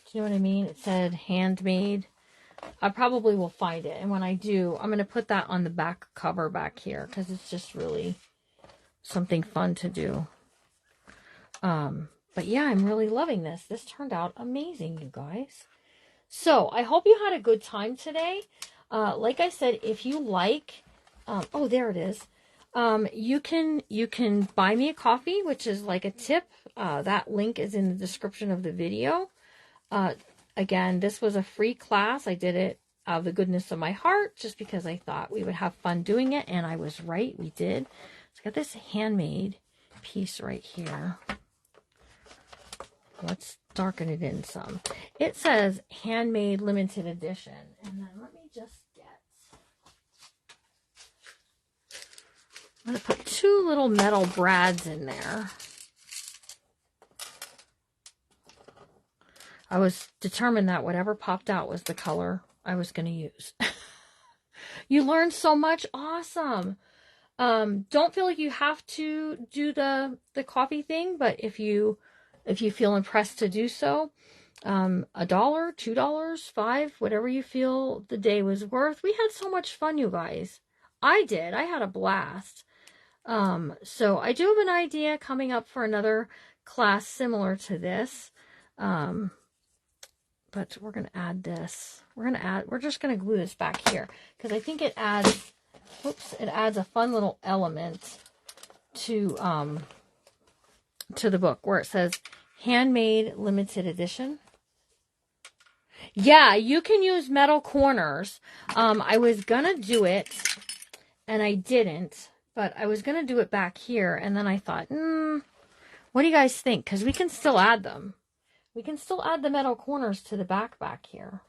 Do you know what I mean? It said handmade. I probably will find it, and when I do, I'm going to put that on the back cover back here, because it's just really something fun to do. But yeah, I'm really loving this. This turned out amazing, you guys. So I hope you had a good time today. Like I said, if you like, oh, there it is. You can buy me a coffee, which is like a tip. That link is in the description of the video. Again, this was a free class. I did it out of the goodness of my heart, just because I thought we would have fun doing it, and I was right. We did. So I got this handmade piece right here. Let's darken it in some. It says handmade limited edition, and then let me just get. I'm going to put 2 little metal brads in there. I was determined that whatever popped out was the color I was going to use. You learned so much. Awesome. Don't feel like you have to do the coffee thing, but if you feel impressed to do so, $1, $2, $5, whatever you feel the day was worth. We had so much fun, you guys. I did. I had a blast. So I do have an idea coming up for another class similar to this. But we're going to add this. We're just going to glue this back here because I think it adds, it adds a fun little element to the book where it says handmade limited edition. Yeah, you can use metal corners. I was going to do it and I didn't, but I was going to do it back here. And then I thought, what do you guys think? Because we can still add them. We can still add the metal corners to the back here.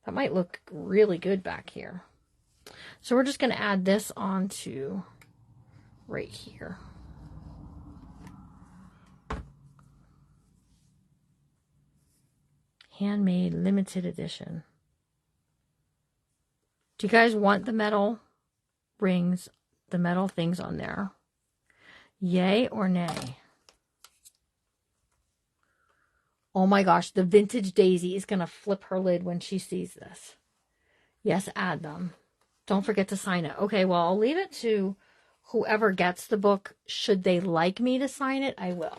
That might look really good back here. So we're just going to add this onto right here. Handmade limited edition. Do you guys want the metal rings, the metal things on there? Yay or nay? Oh my gosh, the vintage Daisy is going to flip her lid when she sees this. Yes, add them. Don't forget to sign it. Okay, well, I'll leave it to whoever gets the book. Should they like me to sign it, I will.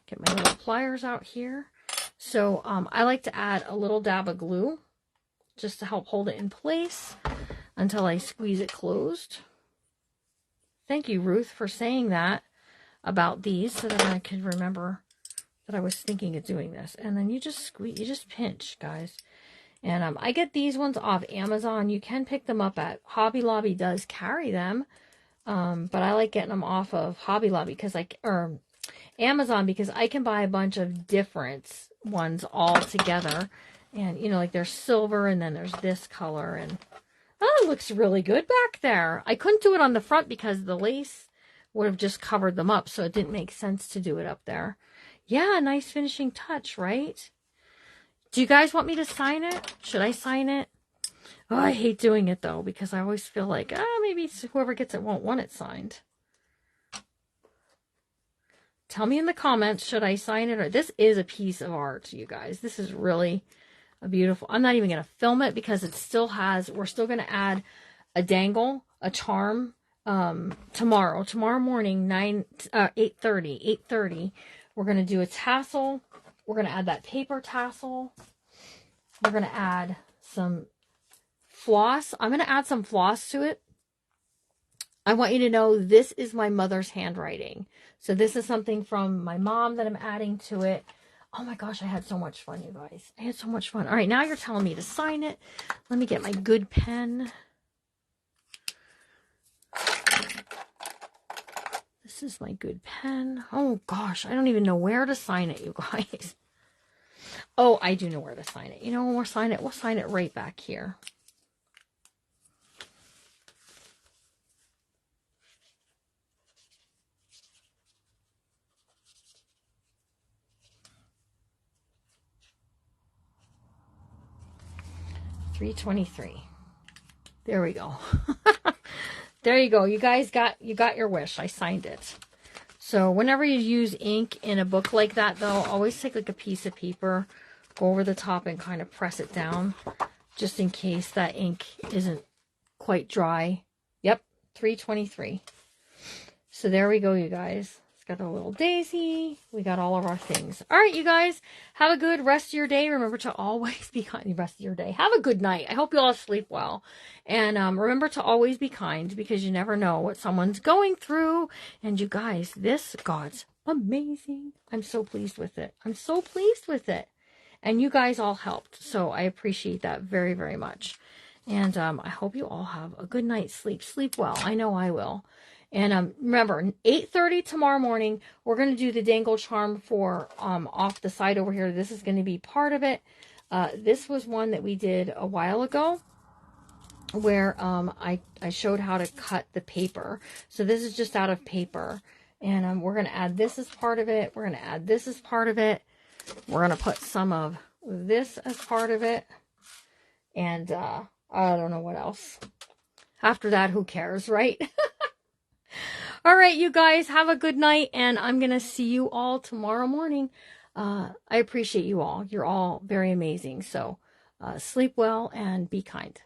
Get my little pliers out here. So I like to add a little dab of glue just to help hold it in place until I squeeze it closed. Thank you, Ruth, for saying that about these so that I could remember that I was thinking of doing this. And then you just squeeze, you just pinch, guys. And I get these ones off Amazon. You can pick them up at Hobby Lobby, does carry them. But I like getting them off of Hobby Lobby or Amazon, because I can buy a bunch of different ones all together. And, you know, like there's silver and then there's this color. And oh, it looks really good back there. I couldn't do it on the front because the lace would have just covered them up, so it didn't make sense to do it up there. Yeah, nice finishing touch, right? Do you guys want me to sign it? Should I sign it? Oh, I hate doing it, though, because I always feel like, maybe whoever gets it won't want it signed. Tell me in the comments, should I sign it? Or this is a piece of art, you guys. This is really a beautiful... I'm not even going to film it because it still has... We're still going to add a dangle, a charm, tomorrow morning, 8:30, we're going to do a tassel. We're going to add that paper tassel. We're going to add some floss. I'm going to add some floss to it. I want you to know this is my mother's handwriting. So this is something from my mom that I'm adding to it. Oh my gosh, I had so much fun, you guys. I had so much fun. All right, now you're telling me to sign it. Let me get my good pen. This is my good pen. Oh gosh, I don't even know where to sign it, you guys. Oh, I do know where to sign it. You know, when we'll sign it right back here. $3.23. There we go. There you go. You guys got your wish. I signed it. So whenever you use ink in a book like that, though, always take like a piece of paper, go over the top and kind of press it down, just in case that ink isn't quite dry. Yep, $3.23. So there we go, you guys. It's got a little daisy. We got all of our things. All right, you guys, have a good rest of your day. Remember to always be kind the rest of your day. Have a good night. I hope you all sleep well. And remember to always be kind, because you never know what someone's going through. And you guys, this God's amazing. I'm so pleased with it. I'm so pleased with it. And you guys all helped. So I appreciate that very, very much. And I hope you all have a good night's sleep. Sleep well. I know I will. And remember, 8:30 tomorrow morning, we're going to do the dangle charm for off the side over here. This is going to be part of it. This was one that we did a while ago, where I showed how to cut the paper. So this is just out of paper. And we're going to add this as part of it. We're going to add this as part of it. We're going to put some of this as part of it. And I don't know what else. After that, who cares, right? All right, you guys, have a good night, and I'm going to see you all tomorrow morning. I appreciate you all. You're all very amazing. So sleep well and be kind.